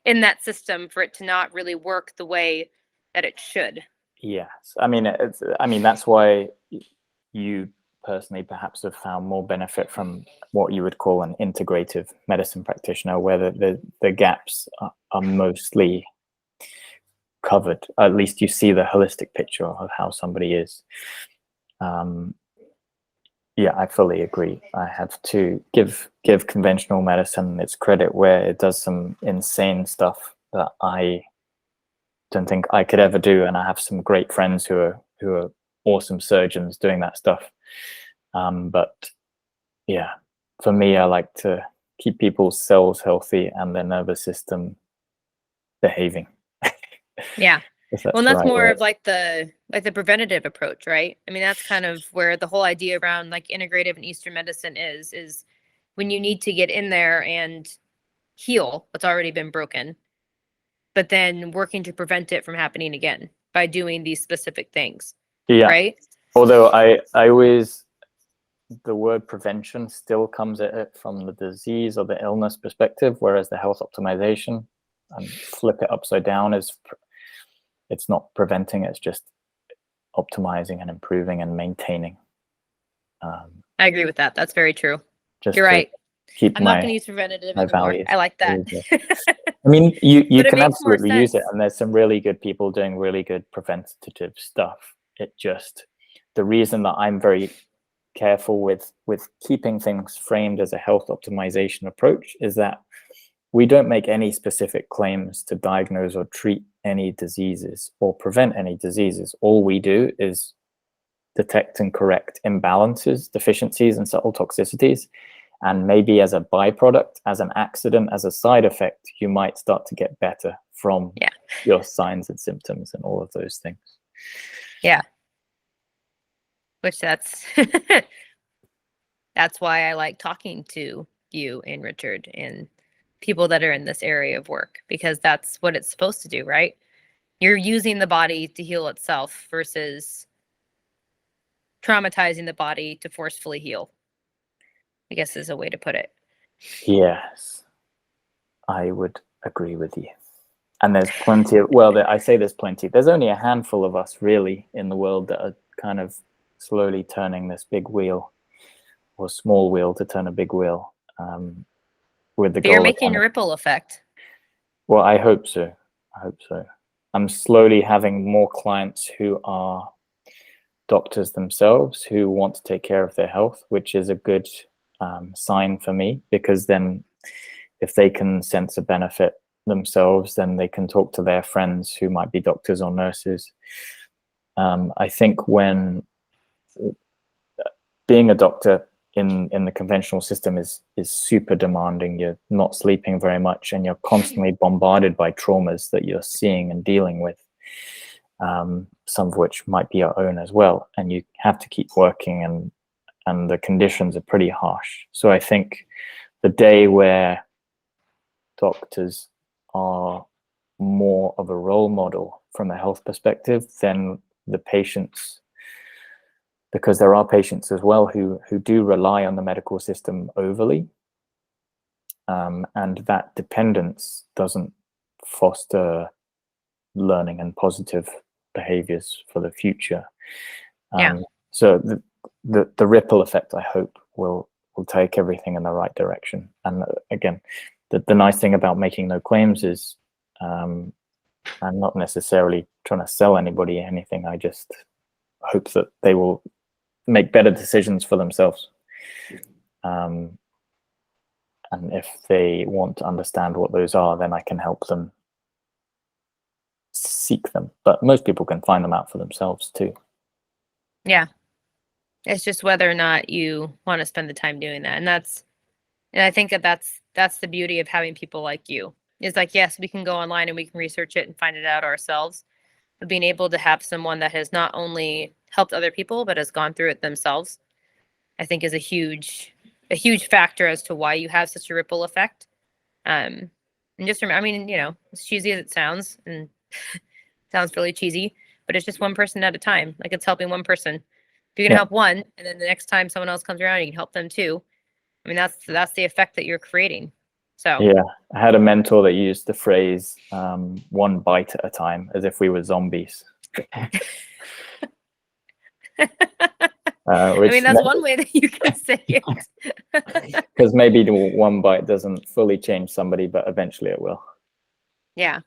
in that system for it to not really work the way that it should. Yes. I mean, that's why you personally perhaps have found more benefit from what you would call an integrative medicine practitioner, where the gaps are mostly covered. At least you see the holistic picture of how somebody is. I fully agree. I have to give conventional medicine its credit where it does some insane stuff that I don't think I could ever do, and I have some great friends who are awesome surgeons doing that stuff. But yeah, for me, I like to keep people's cells healthy and their nervous system behaving. Yeah. Well, that's right more way. of like the preventative approach, right? I mean, that's kind of where the whole idea around like integrative and Eastern medicine is when you need to get in there and heal what's already been broken, but then working to prevent it from happening again by doing these specific things. Yeah. Right. Although I always, the word prevention still comes at it from the disease or the illness perspective, whereas the health optimization, and flip it upside down, it's not preventing, it's just optimizing and improving and maintaining. I agree with that. That's very true. Just You're right. I'm not going to use preventative anymore. Values. I like that. I mean, you can absolutely use it, sense. and there's some really good people doing really good preventative stuff. The reason that I'm very careful with keeping things framed as a health optimization approach is that we don't make any specific claims to diagnose or treat any diseases or prevent any diseases. All we do is detect and correct imbalances, deficiencies, and subtle toxicities. And maybe as a byproduct, as an accident, as a side effect, you might start to get better from your signs and symptoms and all of those things. Yeah. Which that's why I like talking to you and Richard and people that are in this area of work, because that's what it's supposed to do, right? You're using the body to heal itself versus traumatizing the body to forcefully heal, I guess is a way to put it. Yes, I would agree with you. And there's plenty of, I say there's plenty. There's only a handful of us really in the world that are kind of slowly turning this big wheel, or small wheel to turn a big wheel, with the But you're goal making of a ripple effect. well, I hope so. I hope so. I'm slowly having more clients who are doctors themselves who want to take care of their health, which is a good sign for me, because then if they can sense a benefit themselves, then they can talk to their friends who might be doctors or nurses. I think when being a doctor in the conventional system is super demanding, you're not sleeping very much, and you're constantly bombarded by traumas that you're seeing and dealing with, some of which might be your own as well, and you have to keep working, and the conditions are pretty harsh. So I think the day where doctors are more of a role model from a health perspective, then the patients, because there are patients as well who do rely on the medical system overly, and that dependence doesn't foster learning and positive behaviors for the future. So the ripple effect, I hope, will take everything in the right direction. And again, the nice thing about making no claims is I'm not necessarily trying to sell anybody anything. I just hope that they will make better decisions for themselves. And if they want to understand what those are, then I can help them seek them. But most people can find them out for themselves too. Yeah. It's just whether or not you want to spend the time doing that. And I think that's the beauty of having people like you. It's like, yes, we can go online and we can research it and find it out ourselves. But being able to have someone that has not only helped other people, but has gone through it themselves, I think is a huge factor as to why you have such a ripple effect. And just remember, I mean, as cheesy as it sounds, and sounds really cheesy, but it's just one person at a time. Like, it's helping one person. If you can help one, and then the next time someone else comes around, you can help them too. I mean, that's the effect that you're creating. So yeah, I had a mentor that used the phrase one bite at a time, as if we were zombies. I mean, that's one way that you can say it. Because maybe the one bite doesn't fully change somebody, but eventually it will. Yeah.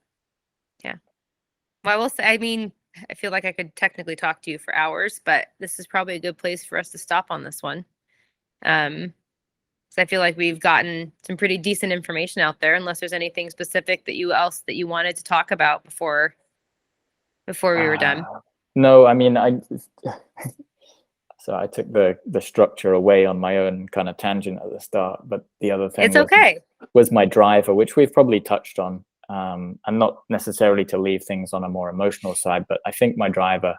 Well, I will say, I mean, I feel like I could technically talk to you for hours, but this is probably a good place for us to stop on this one. So I feel like we've gotten some pretty decent information out there, unless there's anything specific that you wanted to talk about before we were done. No, I mean, so I took the structure away on my own kind of tangent at the start, but the other thing was my driver, which we've probably touched on, and not necessarily to leave things on a more emotional side, but I think my driver,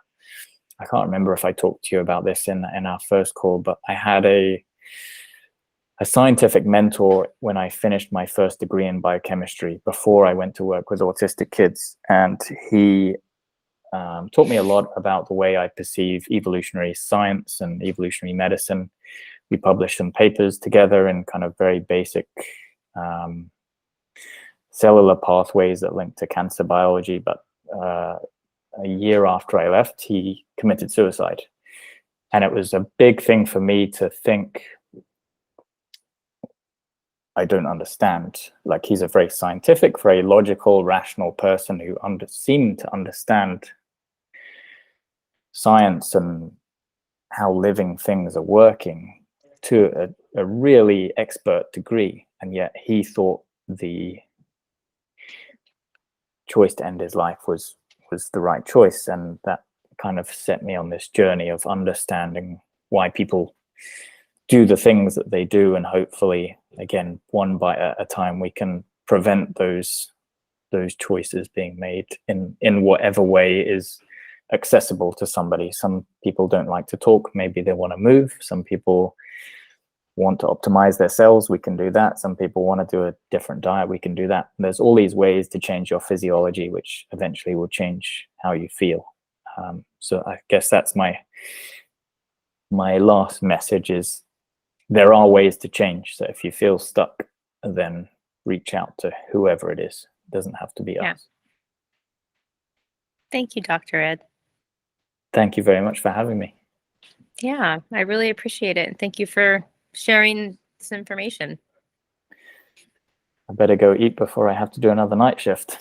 I can't remember if I talked to you about this in our first call, but I had a scientific mentor when I finished my first degree in biochemistry before I went to work with autistic kids, and he taught me a lot about the way I perceive evolutionary science and evolutionary medicine. We published some papers together in kind of very basic cellular pathways that link to cancer biology. But a year after I left, he committed suicide. And it was a big thing for me to think, I don't understand. Like, he's a very scientific, very logical, rational person who seemed to understand science and how living things are working to a really expert degree, and yet he thought the choice to end his life was the right choice. And that kind of set me on this journey of understanding why people do the things that they do, and hopefully, again, one bite at a time, we can prevent those choices being made in whatever way is accessible to somebody. Some people don't like to talk, maybe they want to move. Some people want to optimize their cells, we can do that. Some people want to do a different diet, we can do that. And there's all these ways to change your physiology, which eventually will change how you feel. So I guess that's my last message is there are ways to change. So if you feel stuck, then reach out to whoever it is. It doesn't have to be us. Thank you, Dr. Ed. Thank you very much for having me. Yeah, I really appreciate it. And thank you for sharing this information. I better go eat before I have to do another night shift.